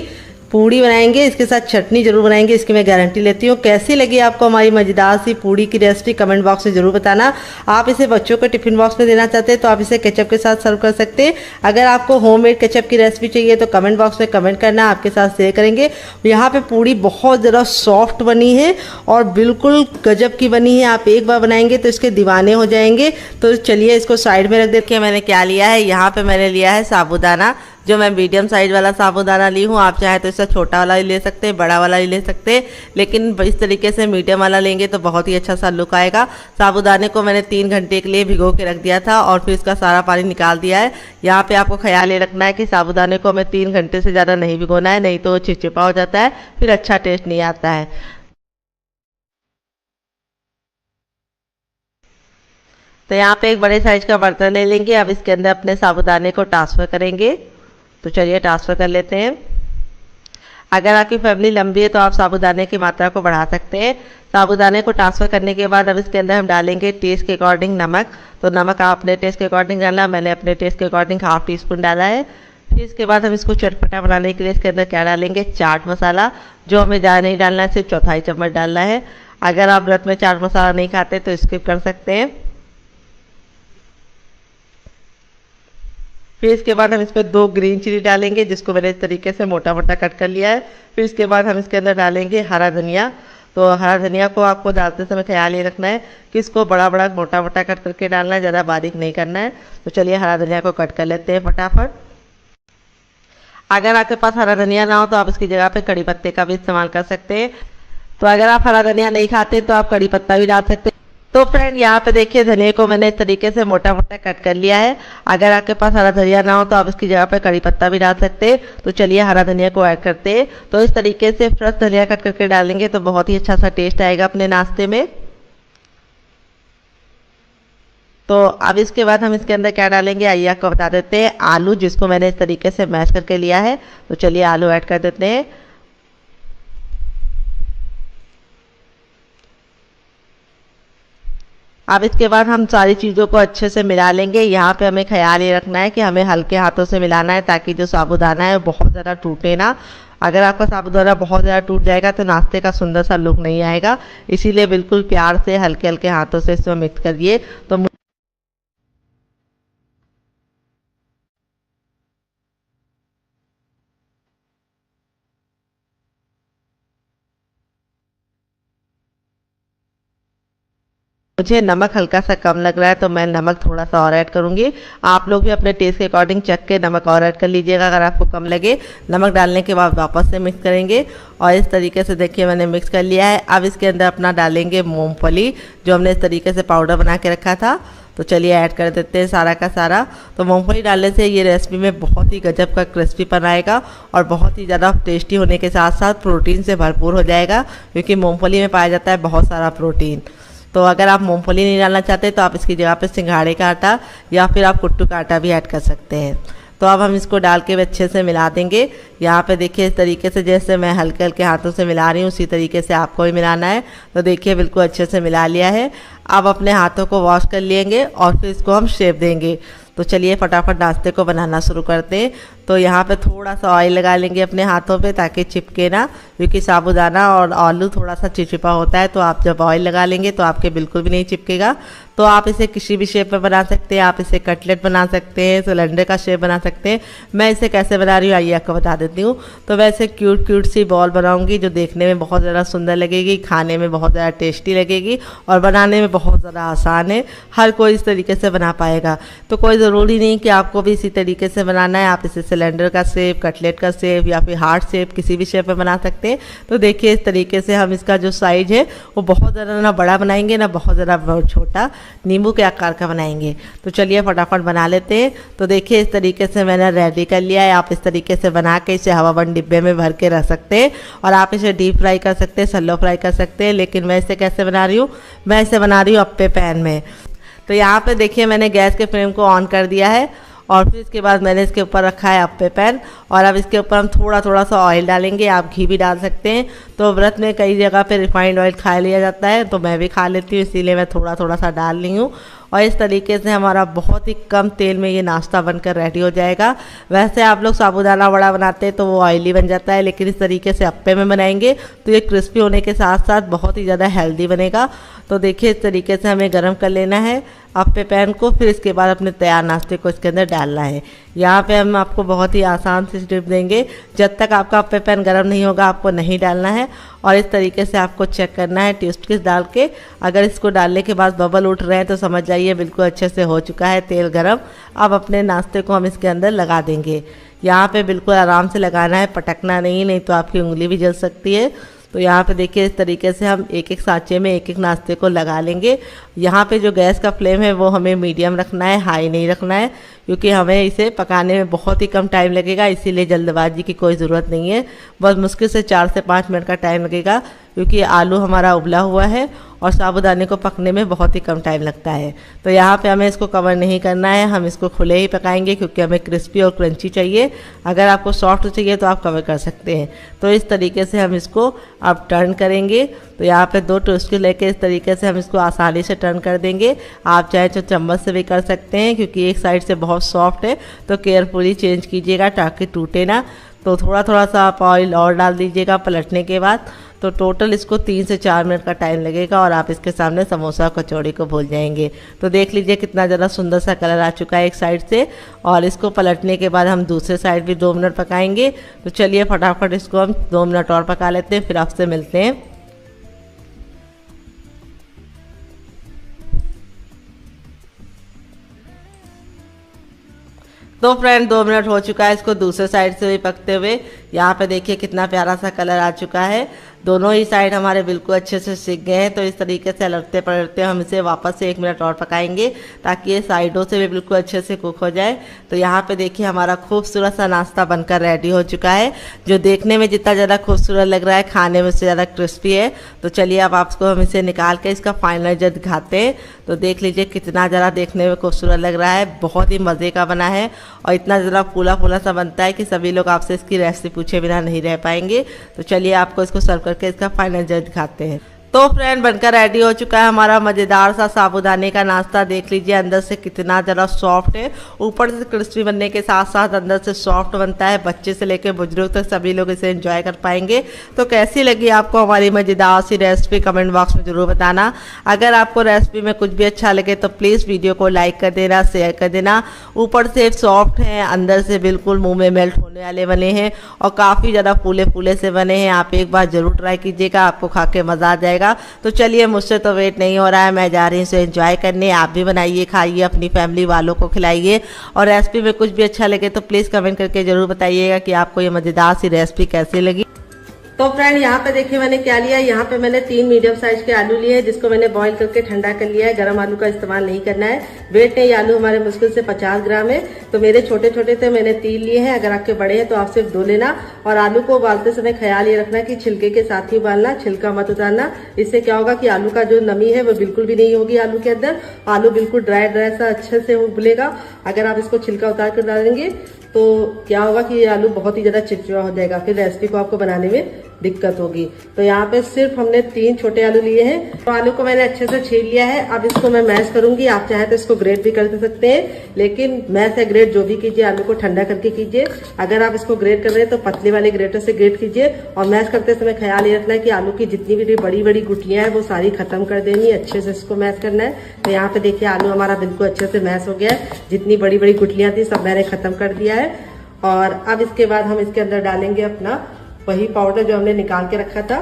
Speaker 1: पूड़ी बनाएंगे इसके साथ चटनी जरूर बनाएंगे, इसकी मैं गारंटी लेती हूँ। कैसी लगी आपको हमारी मज़ेदार सी पूड़ी की रेसिपी कमेंट बॉक्स में ज़रूर बताना। आप इसे बच्चों को टिफ़िन बॉक्स में देना चाहते हैं तो आप इसे केचप के साथ सर्व कर सकते हैं। अगर आपको होममेड केचप की रेसिपी चाहिए तो कमेंट बॉक्स में कमेंट करना, आपके साथ शेयर करेंगे। यहाँ पर पूड़ी बहुत ज़्यादा सॉफ्ट बनी है और बिल्कुल गजब की बनी है। आप एक बार बनाएंगे तो इसके दीवाने हो जाएंगे। तो चलिए इसको साइड में रख देते हैं। मैंने क्या लिया है, यहाँ पर मैंने लिया है साबूदाना, जो मैं मीडियम साइज वाला साबूदाना ली हूँ। आप चाहे तो इससे छोटा वाला ही ले सकते हैं, बड़ा वाला ही ले सकते हैं, लेकिन इस तरीके से मीडियम वाला लेंगे तो बहुत ही अच्छा सा लुक आएगा। साबूदाने को मैंने 3 घंटे के लिए भिगो के रख दिया था और फिर इसका सारा पानी निकाल दिया है। यहाँ पे आपको ख्याल ये रखना है कि साबूदाने को हमें 3 घंटे से ज़्यादा नहीं भिगोना है, नहीं तो वो चिपचिपा हो जाता है, फिर अच्छा टेस्ट नहीं आता है। तो यहाँ पे एक बड़े साइज का बर्तन ले लेंगे। अब इसके अंदर अपने साबूदाने को ट्रांसफ़र करेंगे। तो चलिए ट्रांसफ़र कर लेते हैं। अगर आपकी फैमिली लंबी है तो आप साबूदाने की मात्रा को बढ़ा सकते हैं। साबूदाने को ट्रांसफ़र करने के बाद अब इसके अंदर हम डालेंगे टेस्ट के अकॉर्डिंग नमक। तो नमक आप अपने टेस्ट के अकॉर्डिंग डालना, मैंने अपने टेस्ट के अकॉर्डिंग ½ टीस्पून डाला है। फिर इसके बाद हम इसको चटपटा बनाने के लिए इसके अंदर क्या डालेंगे, चाट मसाला, जो हमें ज़्यादा नहीं डालना है, सिर्फ 1/4 चम्मच डालना है। अगर आप व्रत में चाट मसाला नहीं खाते तो स्किप कर सकते हैं। फिर इसके बाद हम इस पर 2 ग्रीन चिली डालेंगे, जिसको मैंने इस तरीके से मोटा मोटा कट कर लिया है। फिर इसके बाद हम इसके अंदर डालेंगे हरा धनिया। तो हरा धनिया को आपको डालते समय ख्याल ये रखना है कि इसको बड़ा बड़ा मोटा मोटा कट करके डालना है, ज़्यादा बारीक नहीं करना है। तो चलिए हरा धनिया को कट कर लेते हैं फटाफट। अगर आपके पास हरा धनिया ना हो तो आप इसकी जगह पे कड़ी पत्ते का भी इस्तेमाल कर सकते हैं। तो अगर आप हरा धनिया नहीं खाते तो आप कड़ी पत्ता भी डाल सकते हैं। तो फ्रेंड यहाँ पे देखिए धनिया को मैंने इस तरीके से मोटा मोटा कट कर लिया है। अगर आपके पास हरा धनिया ना हो तो आप इसकी जगह पे कड़ी पत्ता भी डाल सकते हैं। तो चलिए हरा धनिया को ऐड करते हैं। तो इस तरीके से फ्रेश धनिया कट करके डालेंगे तो बहुत ही अच्छा सा टेस्ट आएगा अपने नाश्ते में। तो अब इसके बाद हम इसके अंदर क्या डालेंगे आइए आपको बता देते हैं। आलू, जिसको मैंने इस तरीके से मैश करके लिया है। तो चलिए आलू ऐड कर देते हैं। अब इसके बाद हम सारी चीज़ों को अच्छे से मिला लेंगे। यहाँ पे हमें ख्याल ये रखना है कि हमें हल्के हाथों से मिलाना है, ताकि जो साबूदाना है बहुत ज़्यादा टूटे ना। अगर आपका साबूदाना बहुत ज़्यादा टूट जाएगा तो नाश्ते का सुंदर सा लुक नहीं आएगा। इसीलिए बिल्कुल प्यार से हल्के हल्के हाथों से इसमें मिक्स करिए। तो मुझे नमक हल्का सा कम लग रहा है तो मैं नमक थोड़ा सा और ऐड करूँगी। आप लोग भी अपने टेस्ट के अकॉर्डिंग चख के नमक और ऐड कर लीजिएगा। अगर आपको कम लगे, नमक डालने के बाद वापस से मिक्स करेंगे। और इस तरीके से देखिए मैंने मिक्स कर लिया है। अब इसके अंदर अपना डालेंगे मूंगफली, जो हमने इस तरीके से पाउडर बना के रखा था। तो चलिए ऐड कर देते हैं सारा का सारा। तो मूंगफली डालने से ये रेसिपी में बहुत ही गजब का क्रिस्पीपन आएगा और बहुत ही ज़्यादा टेस्टी होने के साथ साथ प्रोटीन से भरपूर हो जाएगा, क्योंकि मूंगफली में पाया जाता है बहुत सारा प्रोटीन। तो अगर आप मूंगफली नहीं डालना चाहते तो आप इसकी जगह पे सिंघाड़े का आटा या फिर आप कुट्टू का आटा भी ऐड कर सकते हैं। तो अब हम इसको डाल के अच्छे से मिला देंगे। यहाँ पे देखिए इस तरीके से जैसे मैं हल्के हल्के हाथों से मिला रही हूँ, उसी तरीके से आपको भी मिलाना है। तो देखिए बिल्कुल अच्छे से मिला लिया है। अब अपने हाथों को वॉश कर लेंगे और फिर इसको हम शेप देंगे। तो चलिए फटाफट नाश्ते को बनाना शुरू करते हैं। तो यहाँ पे थोड़ा सा ऑयल लगा लेंगे अपने हाथों पे, ताकि चिपके ना, क्योंकि साबूदाना और आलू थोड़ा सा चिपचिपा होता है। तो आप जब ऑयल लगा लेंगे तो आपके बिल्कुल भी नहीं चिपकेगा। तो आप इसे किसी भी शेप में बना सकते हैं। आप इसे कटलेट बना सकते हैं, सिलेंडर का शेप बना सकते हैं। मैं इसे कैसे बना रही हूँ आइए आपको बता देती हूँ। तो वैसे क्यूट क्यूट सी बॉल बनाऊँगी, जो देखने में बहुत ज़्यादा सुंदर लगेगी, खाने में बहुत ज़्यादा टेस्टी लगेगी और बनाने में बहुत ज़्यादा आसान है। हर कोई इस तरीके से बना पाएगा। तो कोई ज़रूरी नहीं कि आपको भी इसी तरीके से बनाना है। आप इसे सिलेंडर का शेप, कटलेट का शेप या फिर हार्ट शेप, किसी भी शेप में बना सकते हैं। तो देखिए इस तरीके से हम इसका जो साइज है वो बहुत ज़्यादा ना बड़ा बनाएंगे ना बहुत ज़्यादा छोटा, नींबू के आकार का बनाएंगे। तो चलिए फटाफट बना लेते हैं। तो देखिए इस तरीके से मैंने रेडी कर लिया है। आप इस तरीके से बना के इसे हवाबंद डिब्बे में भर के रख सकते हैं और आप इसे डीप फ्राई कर सकते हैं, सैलो फ्राई कर सकते हैं। लेकिन मैं इसे कैसे बना रही हूँ, मैं इसे बना रही हूँ अप्पे पैन में। तो यहाँ पे देखिए मैंने गैस के फ्लेम को ऑन कर दिया है और फिर इसके बाद मैंने इसके ऊपर रखा है अप्पे पैन और अब इसके ऊपर हम थोड़ा थोड़ा सा ऑयल डालेंगे। आप घी भी डाल सकते हैं। तो व्रत में कई जगह पे रिफाइंड ऑयल खा लिया जाता है, तो मैं भी खा लेती हूँ, इसीलिए मैं थोड़ा थोड़ा सा डाल रही हूँ। और इस तरीके से हमारा बहुत ही कम तेल में ये नाश्ता बनकर रेडी हो जाएगा। वैसे आप लोग साबूदाना वड़ा बनाते हैं तो वो ऑयली बन जाता है, लेकिन इस तरीके से अप्पे में बनाएंगे तो ये क्रिस्पी होने के साथ साथ बहुत ही ज़्यादा हेल्दी बनेगा। तो देखिए इस तरीके से हमें गर्म कर लेना है अप्पे पैन को, फिर इसके बाद अपने तैयार नाश्ते को इसके अंदर डालना है। यहाँ पे हम आपको बहुत ही आसान सी टिप देंगे, जब तक आपका अप्पे पैन गर्म नहीं होगा आपको नहीं डालना है। और इस तरीके से आपको चेक करना है टेस्ट किस डाल के। अगर इसको डालने के बाद बबल उठ रहे हैं तो समझ जाइए बिल्कुल अच्छे से हो चुका है तेल गरम। अब अपने नाश्ते को हम इसके अंदर लगा देंगे। यहाँ पे बिल्कुल आराम से लगाना है, पटकना नहीं तो आपकी उंगली भी जल सकती है। तो यहाँ पे देखिए इस तरीके से हम एक एक सांचे में एक एक नाश्ते को लगा लेंगे। यहाँ पे जो गैस का फ्लेम है वो हमें मीडियम रखना है, हाई नहीं रखना है, क्योंकि हमें इसे पकाने में बहुत ही कम टाइम लगेगा। इसीलिए जल्दबाजी की कोई ज़रूरत नहीं है, बस मुश्किल से 4 से 5 मिनट का टाइम लगेगा, क्योंकि आलू हमारा उबला हुआ है और साबूदाने को पकने में बहुत ही कम टाइम लगता है। तो यहाँ पे हमें इसको कवर नहीं करना है, हम इसको खुले ही पकाएंगे क्योंकि हमें क्रिस्पी और क्रंची चाहिए। अगर आपको सॉफ्ट चाहिए तो आप कवर कर सकते हैं। तो इस तरीके से हम इसको अब टर्न करेंगे। तो यहाँ पे 2 टोस्ट लेके इस तरीके से हम इसको आसानी से टर्न कर देंगे। आप चाहे तो चम्मच से भी कर सकते हैं, क्योंकि एक साइड से बहुत सॉफ्ट है, तो केयरफुली चेंज कीजिएगा ताकि टूटे ना। तो थोड़ा थोड़ा सा आप ऑयल और डाल दीजिएगा पलटने के बाद। तो टोटल इसको 3 से 4 मिनट का टाइम लगेगा और आप इसके सामने समोसा कचौड़ी को भूल जाएंगे। तो देख लीजिए कितना ज़्यादा सुंदर सा कलर आ चुका है एक साइड से, और इसको पलटने के बाद हम दूसरे साइड भी 2 मिनट पकाएंगे। तो चलिए फटाफट इसको हम 2 मिनट और पका लेते हैं, फिर आपसे मिलते हैं। तो फ्रेंड 2 मिनट हो चुका है इसको दूसरे साइड से भी पकते हुए। यहाँ पे देखिए कितना प्यारा सा कलर आ चुका है। दोनों ही साइड हमारे बिल्कुल अच्छे से सिक गए हैं। तो इस तरीके से लड़ते पलटते हम इसे वापस से 1 मिनट और पकाएंगे, ताकि ये साइडों से भी बिल्कुल अच्छे से कुक हो जाए। तो यहाँ पे देखिए हमारा खूबसूरत सा नाश्ता बनकर रेडी हो चुका है, जो देखने में जितना ज़्यादा खूबसूरत लग रहा है खाने में उससे ज़्यादा क्रिस्पी है। तो चलिए अब आपको हम इसे निकाल के इसका फाइनल रिजल्ट दिखाते हैं। तो देख लीजिए कितना ज़्यादा देखने में खूबसूरत लग रहा है, बहुत ही मज़े का बना है और इतना ज़्यादा फूला फूला सा बनता है कि सभी लोग आपसे इसकी रेसिपी पूछे बिना नहीं रह पाएंगे। तो चलिए आपको इसको सर्व करके इसका फाइनल रिजल्ट दिखाते हैं। तो फ्रेंड बनकर रेडी हो चुका है हमारा मज़ेदार सा साबूदाने का नाश्ता। देख लीजिए अंदर से कितना ज़्यादा सॉफ्ट है, ऊपर से क्रिस्पी बनने के साथ साथ अंदर से सॉफ्ट बनता है। बच्चे से लेकर बुजुर्ग तक सभी लोग इसे एंजॉय कर पाएंगे। तो कैसी लगी आपको हमारी मज़ेदार सी रेसिपी कमेंट बॉक्स में ज़रूर बताना। अगर आपको रेसिपी में कुछ भी अच्छा लगे तो प्लीज़ वीडियो को लाइक कर देना, शेयर कर देना। ऊपर से सॉफ्ट है, अंदर से बिल्कुल मुँह में मेल्ट होने वाले बने हैं और काफ़ी ज़्यादा फूले फूले से बने हैं। आप एक बार ज़रूर ट्राई कीजिएगा, आपको खा के मज़ा आ जाएगा। तो चलिए मुझसे तो वेट नहीं हो रहा है, मैं जा रही हूँ इसे एंजॉय करने। आप भी बनाइए, खाइए, अपनी फैमिली वालों को खिलाइए। और रेसिपी में कुछ भी अच्छा लगे तो प्लीज़ कमेंट करके ज़रूर बताइएगा कि आपको ये मज़ेदार सी रेसिपी कैसी लगी। तो फ्रेंड यहाँ पे देखिए मैंने क्या लिया है। यहाँ पे मैंने 3 मीडियम साइज के आलू लिए हैं, जिसको मैंने बॉईल करके ठंडा कर लिया है। गर्म आलू का इस्तेमाल नहीं करना है। वेट है ये आलू हमारे मुश्किल से 50 ग्राम है। तो मेरे छोटे छोटे थे, मैंने 3 लिए हैं। अगर आपके बड़े हैं तो आप सिर्फ 2 लेना। और आलू को उबालते समय ख्याल ये रखना कि छिलके के साथ ही उबालना, छिलका मत उतारना। इससे क्या होगा कि आलू का जो नमी है वो बिल्कुल भी नहीं होगी आलू के अंदर। आलू बिल्कुल ड्राई ड्राई सा अच्छे से उबलेगा। अगर आप इसको छिलका उतार कर डालेंगे तो क्या होगा कि ये आलू बहुत ही ज्यादा चिड़चिड़ा हो जाएगा, फिर रेसिपी को आपको बनाने में दिक्कत होगी। तो यहाँ पे सिर्फ हमने 3 छोटे आलू लिए हैं। तो आलू को मैंने अच्छे से छील लिया है। अब इसको मैं मैश करूंगी। आप चाहे तो इसको ग्रेट भी कर सकते हैं, लेकिन मैश या ग्रेट जो भी कीजिए आलू को ठंडा करके कीजिए। अगर आप इसको ग्रेट कर रहे हैं तो पतले वाले ग्रेटर से ग्रेट कीजिए। और मैश करते समय ख्याल ये रखना है कि आलू की जितनी भी बड़ी बड़ी गुठलियां हैं वो सारी खत्म कर देनी है, अच्छे से इसको मैश करना है। तो यहाँ पे देखिए आलू हमारा बिल्कुल अच्छे से मैश हो गया है। जितनी बड़ी बड़ी गुठलियां थी सब मैंने खत्म कर दिया है। और अब इसके बाद हम इसके अंदर डालेंगे अपना वही पाउडर जो हमने निकाल के रखा था।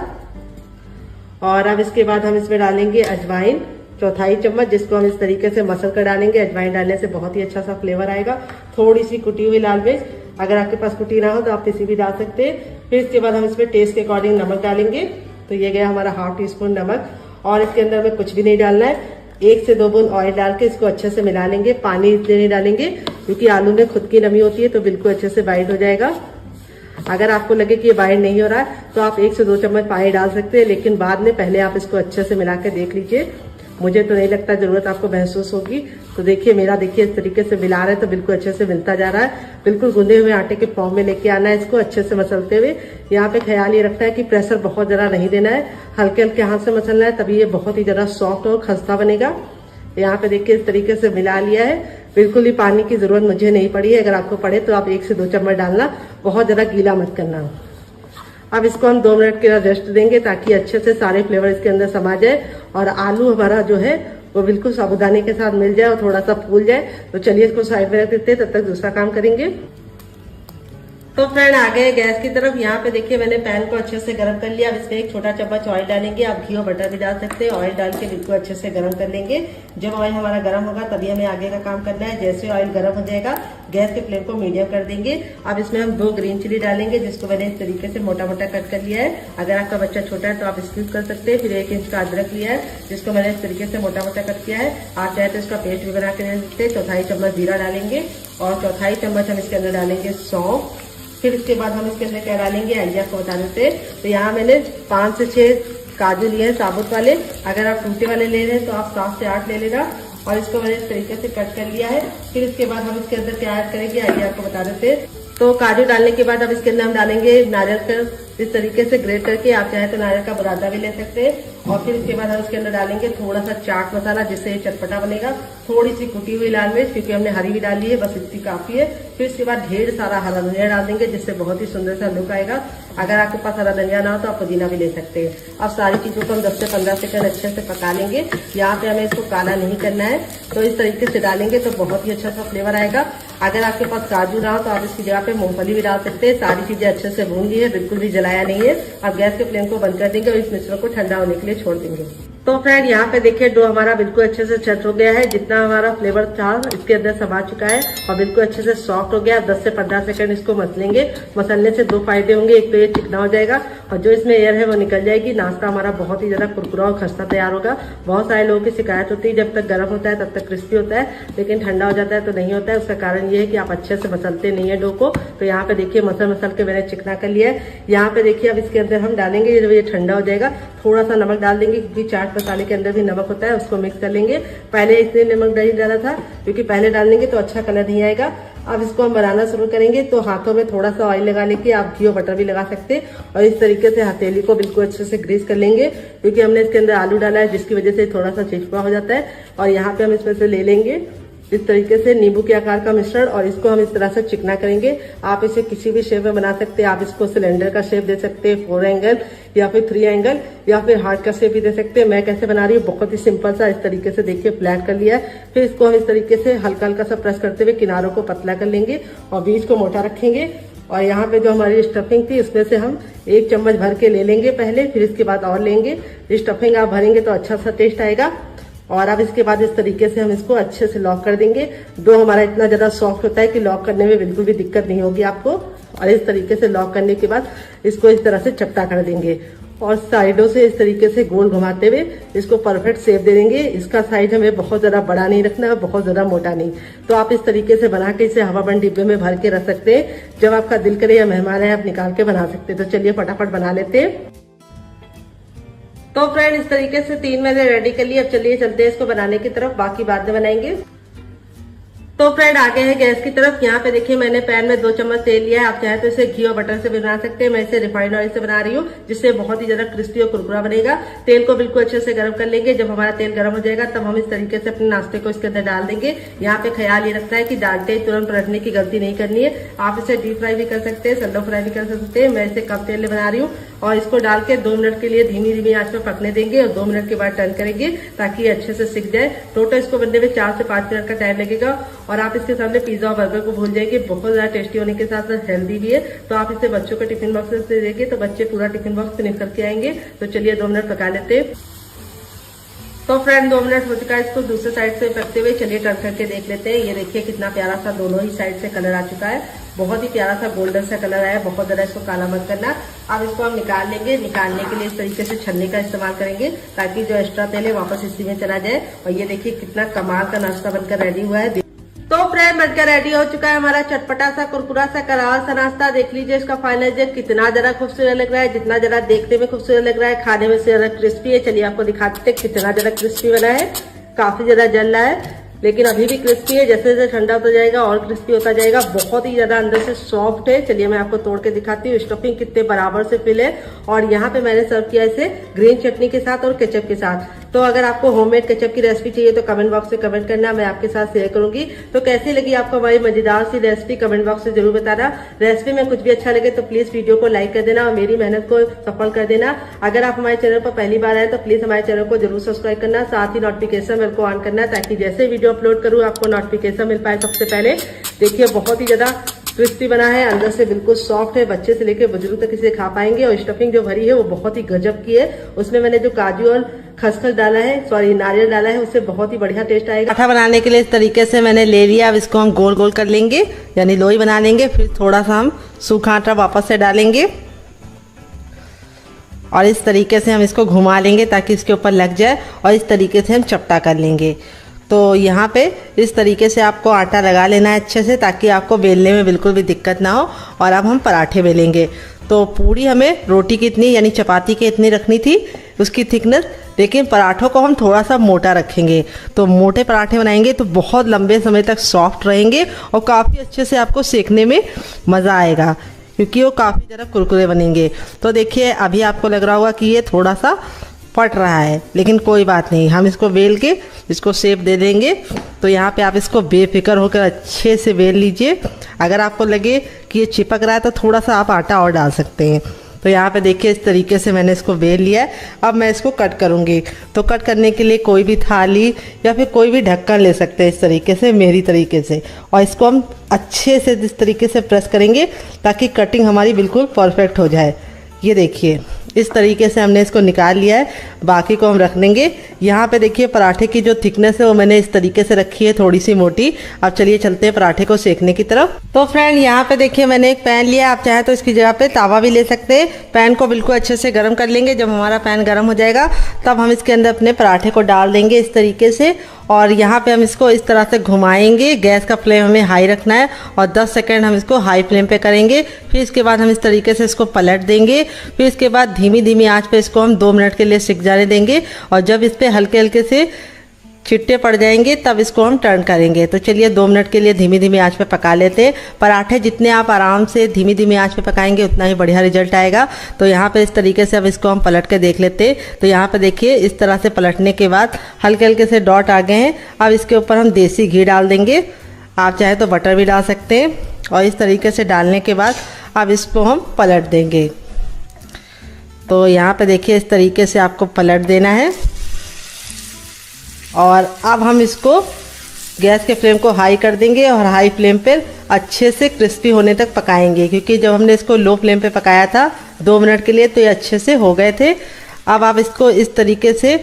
Speaker 1: और अब इसके बाद हम इसमें डालेंगे अजवाइन 1/4 चम्मच, जिसको हम इस तरीके से मसल कर डालेंगे। अजवाइन डालने से बहुत ही अच्छा सा फ्लेवर आएगा। थोड़ी सी कुटी हुई लाल मिर्च,
Speaker 2: अगर आपके पास कुटी ना हो तो आप किसी भी डाल सकते हैं। फिर इसके बाद हम इसमें टेस्ट के अकॉर्डिंग नमक डालेंगे। तो ये गया हमारा 1/2 टीस्पून नमक। और इसके अंदर में कुछ भी नहीं डालना है, 1 से 2 बूंद ऑयल डाल के इसको अच्छे से मिला लेंगे। पानी इसलिए नहीं डालेंगे क्योंकि आलू में खुद की नमी होती है, तो बिल्कुल अच्छे से बाइंड हो जाएगा। अगर आपको लगे कि ये बाइंड नहीं हो रहा है तो आप 1 से 2 चम्मच पानी डाल सकते हैं, लेकिन बाद में पहले आप इसको अच्छे से मिला के देख लीजिए। मुझे तो नहीं लगता जरूरत आपको महसूस होगी। तो देखिए मेरा, देखिए इस तरीके से मिला रहे हैं तो बिल्कुल अच्छे से मिलता जा रहा है। बिल्कुल गूंदे हुए आटे के फॉर्म में लेके आना है इसको अच्छे से मसलते हुए। यहाँ पे ख्याल ये रखना है कि प्रेशर बहुत ज्यादा नहीं देना है, हल्के हल्के हाथ से मसलना है, तभी ये बहुत ही ज्यादा सॉफ्ट और खस्ता बनेगा। यहाँ पे देखिए इस तरीके से मिला लिया है। बिल्कुल ही पानी की जरूरत मुझे नहीं पड़ी है, अगर आपको पड़े तो आप 1 से 2 चम्मच डालना, बहुत ज्यादा गीला मत करना। अब इसको हम 2 मिनट के लिए रेस्ट देंगे ताकि अच्छे से सारे फ्लेवर इसके अंदर समा जाए और आलू हमारा जो है वो बिल्कुल साबुदाने के साथ मिल जाए और थोड़ा सा फूल जाए। तो चलिए इसको साइड में रख देते हैं, तब तक दूसरा काम करेंगे। तो फ्रेंड आ गए गैस की तरफ। यहाँ पे देखिए मैंने पैन को अच्छे से गर्म कर लिया। अब इसमें 1 छोटा चम्मच ऑयल डालेंगे, आप घी और बटर भी डाल सकते हैं। ऑयल डाल के बिल्कुल अच्छे से गर्म कर लेंगे। जब ऑयल हमारा गर्म होगा तभी हमें आगे का काम करना है। जैसे ऑयल गर्म हो जाएगा गैस के फ्लेम को मीडियम कर देंगे। अब इसमें हम 2 ग्रीन चिली डालेंगे, जिसको मैंने इस तरीके से मोटा मोटा कट कर लिया है। अगर आपका बच्चा छोटा है तो आप स्किप कर सकते हैं। फिर 1 इंच का अदरक लिया है, जिसको मैंने इस तरीके से मोटा मोटा कट किया है। आप चाहे तो इसका पेस्ट भी बना के दे सकते हैं। 1/4 चम्मच जीरा डालेंगे और 1/4 चम्मच हम इसके अंदर डालेंगे सौंफ। फिर इसके बाद हम इसके अंदर क्या डालेंगे आइए आपको बता देते हैं। तो यहाँ मैंने 5 से 6 काजू लिए हैं साबुत वाले। अगर आप टूटे वाले ले रहे हैं तो आप 7 से 8 ले लेना। और इसको मैंने इस तरीके से कट कर लिया है। फिर इसके बाद हम इसके अंदर क्या ऐड करेंगे आइए आपको बता देते हैं। तो काजू डालने के बाद अब इसके अंदर हम डालेंगे नारियल का इस तरीके से ग्रेट करके, आप चाहे तो नारियल का बुरादा भी ले सकते हैं। और फिर इसके बाद हम इसके अंदर डालेंगे थोड़ा सा चाट मसाला, जिससे ये चटपटा बनेगा। थोड़ी सी कुटी हुई लाल मिर्च, क्योंकि हमने हरी भी डाली है, बस इतनी काफी है। फिर इसके बाद ढेर सारा हरा धनिया डाल देंगे, जिससे बहुत ही सुंदर सा लुक आएगा। अगर आपके पास हरा धनिया ना हो तो आप पुदीना भी ले सकते हैं। अब सारी चीजों को हम 10 से 15 सेकंड अच्छे से पका लेंगे। यहाँ पे हमें इसको काला नहीं करना है, तो इस तरीके से डालेंगे तो बहुत ही अच्छा सा फ्लेवर आएगा। अगर आपके पास काजू ना हो तो आप इसकी जगह पे मूंगफली भी डाल सकते हैं। सारी चीजें अच्छे से भून ली है, बिल्कुल भी जलाया नहीं है। अब गैस के फ्लेम को बंद कर देंगे और इस मिश्रण को ठंडा होने के लिए छोड़ देंगे। तो फ्रेंड यहाँ पे देखिए डो हमारा बिल्कुल अच्छे से सेट हो गया है। जितना हमारा फ्लेवर था इसके अंदर समा चुका है और बिल्कुल अच्छे से सॉफ्ट हो गया। 10 से 15 सेकंड इसको मसलेंगे। मसलने से 2 फायदे होंगे, एक तो ये चिकना हो जाएगा और जो इसमें एयर है वो निकल जाएगी। नाश्ता हमारा बहुत ही ज्यादा कुरकुरा और खस्ता तैयार होगा। बहुत सारे लोगों की शिकायत होती है जब तक गर्म होता है तब तक क्रिस्पी होता है, लेकिन ठंडा हो जाता है तो नहीं होता है। उसका कारण ये है कि आप अच्छे से मसलते नहीं है डो को। तो यहाँ पे देखिए मसल के मैंने चिकना कर लिया है। यहाँ पे देखिए अब इसके अंदर हम डालेंगे, जब ये ठंडा हो जाएगा थोड़ा सा नमक डाल देंगे, क्योंकि चाट मसाले के अंदर भी नमक होता है। उसको मिक्स कर लेंगे। पहले इसलिए नमक नहीं डाला था क्योंकि पहले डालेंगे तो अच्छा कलर नहीं आएगा। अब इसको हम बनाना शुरू करेंगे। तो हाथों में थोड़ा सा ऑयल लगा लेके आप घी और बटर भी लगा सकते हैं और इस तरीके से हथेली को बिल्कुल अच्छे से ग्रीस कर लेंगे, क्योंकि हमने इसके अंदर आलू डाला है, जिसकी वजह से थोड़ा सा चिपका हो जाता है। और यहाँ पे हम इसमें से ले लेंगे इस तरीके से नींबू के आकार का मिश्रण और इसको हम इस तरह से चिकना करेंगे। आप इसे किसी भी शेप में बना सकते हैं। आप इसको सिलेंडर का शेप दे सकते हैं, 4 एंगल या फिर 3 एंगल या फिर हार्ट का शेप भी दे सकते हैं। मैं कैसे बना रही हूँ बहुत ही सिंपल सा, इस तरीके से देखिए फ्लैट कर लिया है। फिर इसको हम इस तरीके से हल्का हल्का सा प्रेस करते हुए किनारों को पतला कर लेंगे और बीच को मोटा रखेंगे। और यहाँ पे जो हमारी स्टफिंग थी उसमें से हम 1 चम्मच भर के ले लेंगे पहले, फिर इसके बाद और लेंगे। स्टफिंग आप भरेंगे तो अच्छा सा टेस्ट आएगा। और अब इसके बाद इस तरीके से हम इसको अच्छे से लॉक कर देंगे। डो हमारा इतना ज्यादा सॉफ्ट होता है कि लॉक करने में बिल्कुल भी दिक्कत नहीं होगी आपको। और इस तरीके से लॉक करने के बाद इसको इस तरह से चपटा कर देंगे और साइडों से इस तरीके से गोल घुमाते हुए इसको परफेक्ट शेप दे देंगे। इसका साइज हमें बहुत ज्यादा बड़ा नहीं रखना है, बहुत ज्यादा मोटा नहीं। तो आप इस तरीके से बना के इसे हवाबंद डिब्बे में भर के रख सकते हैं। जब आपका दिल करे या मेहमान है आप निकाल के बना सकते हैं। तो चलिए फटाफट बना लेते हैं। तो फ्रेंड इस तरीके से 3 मैंने रेडी कर लिए। अब चलिए चलते हैं इसको बनाने की तरफ, बाकी बाद में बनाएंगे। तो फ्रेंड आ गए हैं गैस की तरफ। यहाँ पे देखिए मैंने पैन में 2 चम्मच तेल लिया है। आप चाहे तो इसे घी और बटर से भी बना सकते हैं। मैं इसे रिफाइंड ऑयल से बना रही हूँ, जिससे बहुत ही ज्यादा क्रिस्पी और कुरकुरा बनेगा। तेल को बिल्कुल अच्छे से गर्म कर लेंगे। जब हमारा तेल गर्म हो जाएगा तब हम इस तरीके से अपने नाश्ते को इसके अंदर डाल देंगे। यहाँ पे ख्याल ये रखना है कि डालते ही तुरंत पलटने की गलती नहीं करनी है। आप इसे डीप फ्राई भी कर सकते हैं, सैलो फ्राई भी कर सकते हैं। मैं इसे कम तेल में बना रही हूँ और इसको डाल के 2 मिनट के लिए धीमी धीमी आंच में पकने देंगे और 2 मिनट के बाद टर्न करेंगे ताकि ये अच्छे से सिक जाए। टोटल इसको बनने में 4 से 5 मिनट का टाइम लगेगा। और आप इसके सामने पिज्जा और बर्गर को भूल जाएंगे। बहुत ज्यादा टेस्टी होने के साथ साथ हेल्दी भी है। तो आप इसे बच्चों के टिफिन बॉक्स से देंगे तो बच्चे पूरा टिफिन बॉक्स फिनिश करके आएंगे। तो चलिए 2 मिनट पका लेते हैं। तो फ्रेंड 2 मिनट हो चुका है इसको दूसरे साइड से पकते हुए। चलिए टर्न करके देख लेते हैं। ये देखिए कितना प्यारा सा दोनों ही साइड से कलर आ चुका है। बहुत ही प्यारा सा गोल्डन सा कलर आया है। बहुत ज्यादा इसको काला मत करना। अब इसको हम निकाल लेंगे। निकालने के लिए इस तरीके से छन्नी का इस्तेमाल करेंगे ताकि जो एक्स्ट्रा तेल है वापस इसी में चला जाए। और ये देखिए कितना कमाल का नाश्ता बनकर रेडी हुआ है। तो फ्रेंड बनकर रेडी हो चुका है हमारा चटपटा सा कुरकुरा सा करारा सा नाश्ता। देख लीजिए इसका फाइनल रिजल्ट कितना जरा खूबसूरत लग रहा है। जितना जरा देखने में खूबसूरत लग रहा है, खाने में ज्यादा क्रिस्पी है। चलिए आपको दिखाते हैं कितना जरा क्रिस्पी बना है। काफी ज्यादा जल रहा है लेकिन अभी भी क्रिस्पी है। जैसे जैसे ठंडा होता जाएगा और क्रिस्पी होता जाएगा। बहुत ही ज्यादा अंदर से सॉफ्ट है। चलिए मैं आपको तोड़ के दिखाती हूँ। स्टफिंग कितने बराबर से फिल है। और यहाँ पे मैंने सर्व किया इसे ग्रीन चटनी के साथ और केचप के साथ। तो अगर आपको होममेड केचप की रेसिपी चाहिए तो कमेंट बॉक्स में कमेंट करना, मैं आपके साथ शेयर करूंगी। तो कैसी लगी आपको हमारी मजेदार सी रेसिपी कमेंट बॉक्स में जरूर बताना। रेसिपी में कुछ भी अच्छा लगे तो प्लीज वीडियो को लाइक कर देना और मेरी मेहनत को सफल कर देना। अगर आप हमारे चैनल पर पहली बार आए तो प्लीज हमारे चैनल को जरूर सब्सक्राइब करना। साथ ही नोटिफिकेशन बेल को ऑन करना ताकि जैसे वीडियो अपलोड करूँ आपको नोटिफिकेशन मिल पाए सबसे पहले। देखिए बहुत ही ज्यादा क्रिस्पी बना है। अंदर से बिल्कुल सॉफ्ट है। बच्चे से लेकर बुजुर्ग तक इसे खा पाएंगे। और स्टफिंग जो भरी है वो बहुत ही गजब की है। उसमें मैंने जो काजू और खसखस डाला है, सॉरी नारियल डाला है, उससे बहुत ही बढ़िया टेस्ट आएगा। आटा बनाने के लिए इस तरीके से मैंने ले लिया। अब इसको हम गोल गोल कर लेंगे यानी लोई बना लेंगे। फिर थोड़ा सा हम सूखा आटा वापस से डालेंगे और इस तरीके से हम इसको घुमा लेंगे ताकि इसके ऊपर लग जाए। और इस तरीके से हम चपटा कर लेंगे। तो यहाँ पे इस तरीके से आपको आटा लगा लेना है अच्छे से ताकि आपको बेलने में बिल्कुल भी दिक्कत ना हो। और अब हम पराठे बेलेंगे। तो पूरी हमें रोटी की इतनी यानी चपाती की इतनी रखनी थी उसकी थिकनेस, लेकिन पराठों को हम थोड़ा सा मोटा रखेंगे। तो मोटे पराठे बनाएंगे तो बहुत लंबे समय तक सॉफ्ट रहेंगे और काफ़ी अच्छे से आपको सेकने में मज़ा आएगा क्योंकि वो काफ़ी ज़रा कुरकुरे बनेंगे। तो देखिए अभी आपको लग रहा होगा कि ये थोड़ा सा फट रहा है, लेकिन कोई बात नहीं, हम इसको बेल के इसको शेप दे देंगे। तो यहाँ पे आप इसको बेफिक्र होकर अच्छे से बेल लीजिए। अगर आपको लगे कि ये चिपक रहा है तो थोड़ा सा आप आटा और डाल सकते हैं। तो यहाँ पे देखिए इस तरीके से मैंने इसको बेल लिया है। अब मैं इसको कट करूँगी। तो कट करने के लिए कोई भी थाली या फिर कोई भी ढक्कन ले सकते हैं इस तरीके से, मेरी तरीके से। और इसको हम अच्छे से इस तरीके से प्रेस करेंगे ताकि कटिंग हमारी बिल्कुल परफेक्ट हो जाए। ये देखिए इस तरीके से हमने इसको निकाल लिया है। बाकी को हम रख देंगे। यहाँ पे देखिए पराठे की जो थिकनेस है वो मैंने इस तरीके से रखी है, थोड़ी सी मोटी। अब चलिए चलते हैं पराठे को सेकने की तरफ। तो फ्रेंड यहाँ पे देखिए मैंने एक पैन लिया। आप चाहे तो इसकी जगह पे तावा भी ले सकते हैं। पैन को बिल्कुल अच्छे से गर्म कर लेंगे। जब हमारा पैन गर्म हो जाएगा तब हम इसके अंदर अपने पराठे को डाल देंगे इस तरीके से। और यहाँ पे हम इसको इस तरह से घुमाएंगे। गैस का फ्लेम हमें हाई रखना है और 10 सेकंड हम इसको हाई फ्लेम पे करेंगे। फिर इसके बाद हम इस तरीके से इसको पलट देंगे। फिर इसके बाद धीमी धीमी आंच पे इसको हम 2 मिनट के लिए सिक जाने देंगे। और जब इस पे हल्के हल्के से छिट्टे पड़ जाएंगे तब इसको हम टर्न करेंगे। तो चलिए 2 मिनट के लिए धीमी धीमी आंच पे पका लेते हैं। पराठे जितने आप आराम से धीमी धीमी आंच पे पकाएंगे उतना ही बढ़िया रिजल्ट आएगा। तो यहाँ पे इस तरीके से अब इसको हम पलट के देख लेते हैं। तो यहाँ पे देखिए इस तरह से पलटने के बाद हल्के हल्के से डॉट आ गए हैं। अब इसके ऊपर हम देसी घी डाल देंगे। आप चाहे तो बटर भी डाल सकते हैं। और इस तरीके से डालने के बाद अब इसको हम पलट देंगे। तो यहाँ पे देखिए इस तरीके से आपको पलट देना है। और अब हम इसको गैस के फ्लेम को हाई कर देंगे और हाई फ्लेम पर अच्छे से क्रिस्पी होने तक पकाएंगे। क्योंकि जब हमने इसको लो फ्लेम पे पकाया था 2 मिनट के लिए तो ये अच्छे से हो गए थे। अब आप इसको इस तरीके से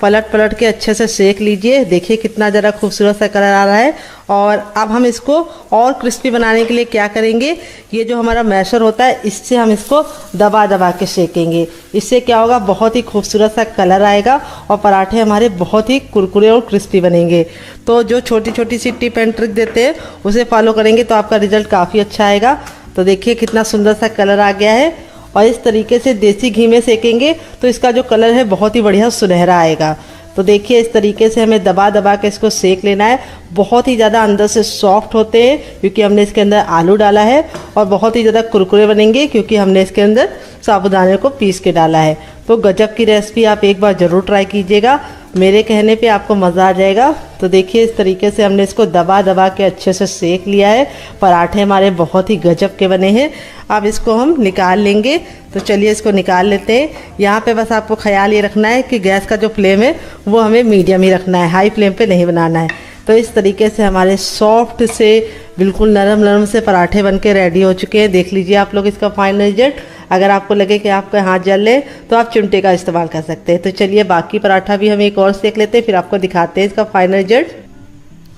Speaker 2: पलट के अच्छे से सेक लीजिए। देखिए कितना ज़रा खूबसूरत सा कलर आ रहा है। और अब हम इसको और क्रिस्पी बनाने के लिए क्या करेंगे, ये जो हमारा मैशर होता है इससे हम इसको दबा दबा के सेकेंगे। इससे क्या होगा, बहुत ही खूबसूरत सा कलर आएगा और पराठे हमारे बहुत ही कुरकुरे और क्रिस्पी बनेंगे। तो जो छोटी छोटी सी टिप एंड ट्रिक देते हैं उसे फॉलो करेंगे तो आपका रिजल्ट काफ़ी अच्छा आएगा। तो देखिए कितना सुंदर सा कलर आ गया है। और इस तरीके से देसी घी में सेकेंगे तो इसका जो कलर है बहुत ही बढ़िया सुनहरा आएगा। तो देखिए इस तरीके से हमें दबा दबा के इसको सेक लेना है। बहुत ही ज़्यादा अंदर से सॉफ्ट होते हैं क्योंकि हमने इसके अंदर आलू डाला है। और बहुत ही ज़्यादा कुरकुरे बनेंगे क्योंकि हमने इसके अंदर साबूदाने को पीस के डाला है। तो गजब की रेसिपी आप एक बार ज़रूर ट्राई कीजिएगा। मेरे कहने पे आपको मज़ा आ जाएगा। तो देखिए इस तरीके से हमने इसको दबा दबा के अच्छे से सेक लिया है। पराठे हमारे बहुत ही गजब के बने हैं। अब इसको हम निकाल लेंगे। तो चलिए इसको निकाल लेते हैं। यहाँ पे बस आपको ख्याल ये रखना है कि गैस का जो फ्लेम है वो हमें मीडियम ही रखना है, हाई फ्लेम पे नहीं बनाना है। तो इस तरीके से हमारे सॉफ्ट से बिल्कुल नरम नरम से पराठे बनके रेडी हो चुके हैं। देख लीजिए आप लोग इसका फाइनल रिजल्ट।
Speaker 1: अगर आपको लगे कि आपके हाथ जल ले तो आप चिमटे का इस्तेमाल कर सकते हैं। तो चलिए बाकी पराठा भी हम एक और सेक लेते हैं, फिर आपको दिखाते हैं इसका फाइनल रिजल्ट।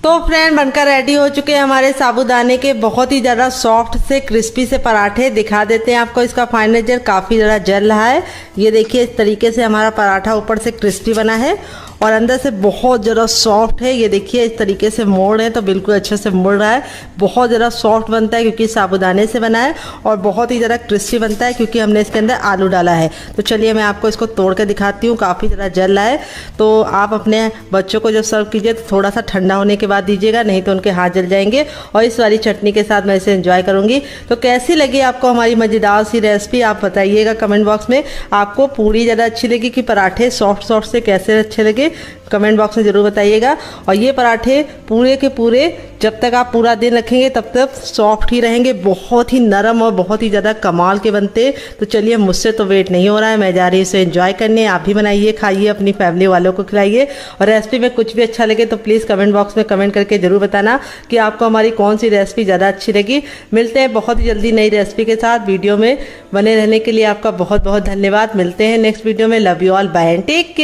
Speaker 1: तो फ्रेंड बनकर रेडी हो चुके हैं हमारे साबूदाने के बहुत ही ज़्यादा सॉफ्ट से क्रिस्पी से पराठे। दिखा देते हैं आपको इसका फाइनल रिजल्ट। काफ़ी ज़्यादा जल रहा है, ये देखिए इस तरीके से हमारा पराठा ऊपर से क्रिस्पी बना है और अंदर से बहुत ज़्यादा सॉफ्ट है। ये देखिए इस तरीके से मोड़ है तो बिल्कुल अच्छे से मुड़ रहा है। बहुत ज़्यादा सॉफ्ट बनता है क्योंकि साबूदाने से बना है और बहुत ही ज़्यादा क्रिस्पी बनता है क्योंकि हमने इसके अंदर आलू डाला है। तो चलिए मैं आपको इसको तोड़ कर दिखाती हूँ। काफ़ी ज़्यादा जल रहा है, तो आप अपने बच्चों को जब सर्व कीजिए तो थोड़ा सा ठंडा होने के बाद दीजिएगा, नहीं तो उनके हाथ जल जाएंगे। और इस वाली चटनी के साथ मैं इसे एंजॉय करूँगी। तो कैसी लगी आपको हमारी मज़ेदार सी रेसिपी आप बताइएगा कमेंट बॉक्स में। आपको पूरी ज़्यादा अच्छी लगी कि पराठे सॉफ्ट सॉफ्ट से कैसे अच्छे लगे कमेंट बॉक्स में ज़रूर बताइएगा। और ये पराठे पूरे के पूरे जब तक आप पूरा दिन रखेंगे तब तक सॉफ्ट ही रहेंगे, बहुत ही नरम और बहुत ही ज़्यादा कमाल के बनते। तो चलिए मुझसे तो वेट नहीं हो रहा है, मैं जा रही हूँ इसे एंजॉय करने। आप भी बनाइए, खाइए, अपनी फैमिली वालों को खिलाइए। और रेसिपी में कुछ भी अच्छा लगे तो प्लीज़ कमेंट बॉक्स में कमेंट करके ज़रूर बताना कि आपको हमारी कौन सी रेसिपी ज़्यादा अच्छी लगी। मिलते हैं बहुत ही जल्दी नई रेसिपी के साथ। वीडियो में बने रहने के लिए आपका बहुत बहुत धन्यवाद। मिलते हैं नेक्स्ट वीडियो में। Love you all, bye and take care.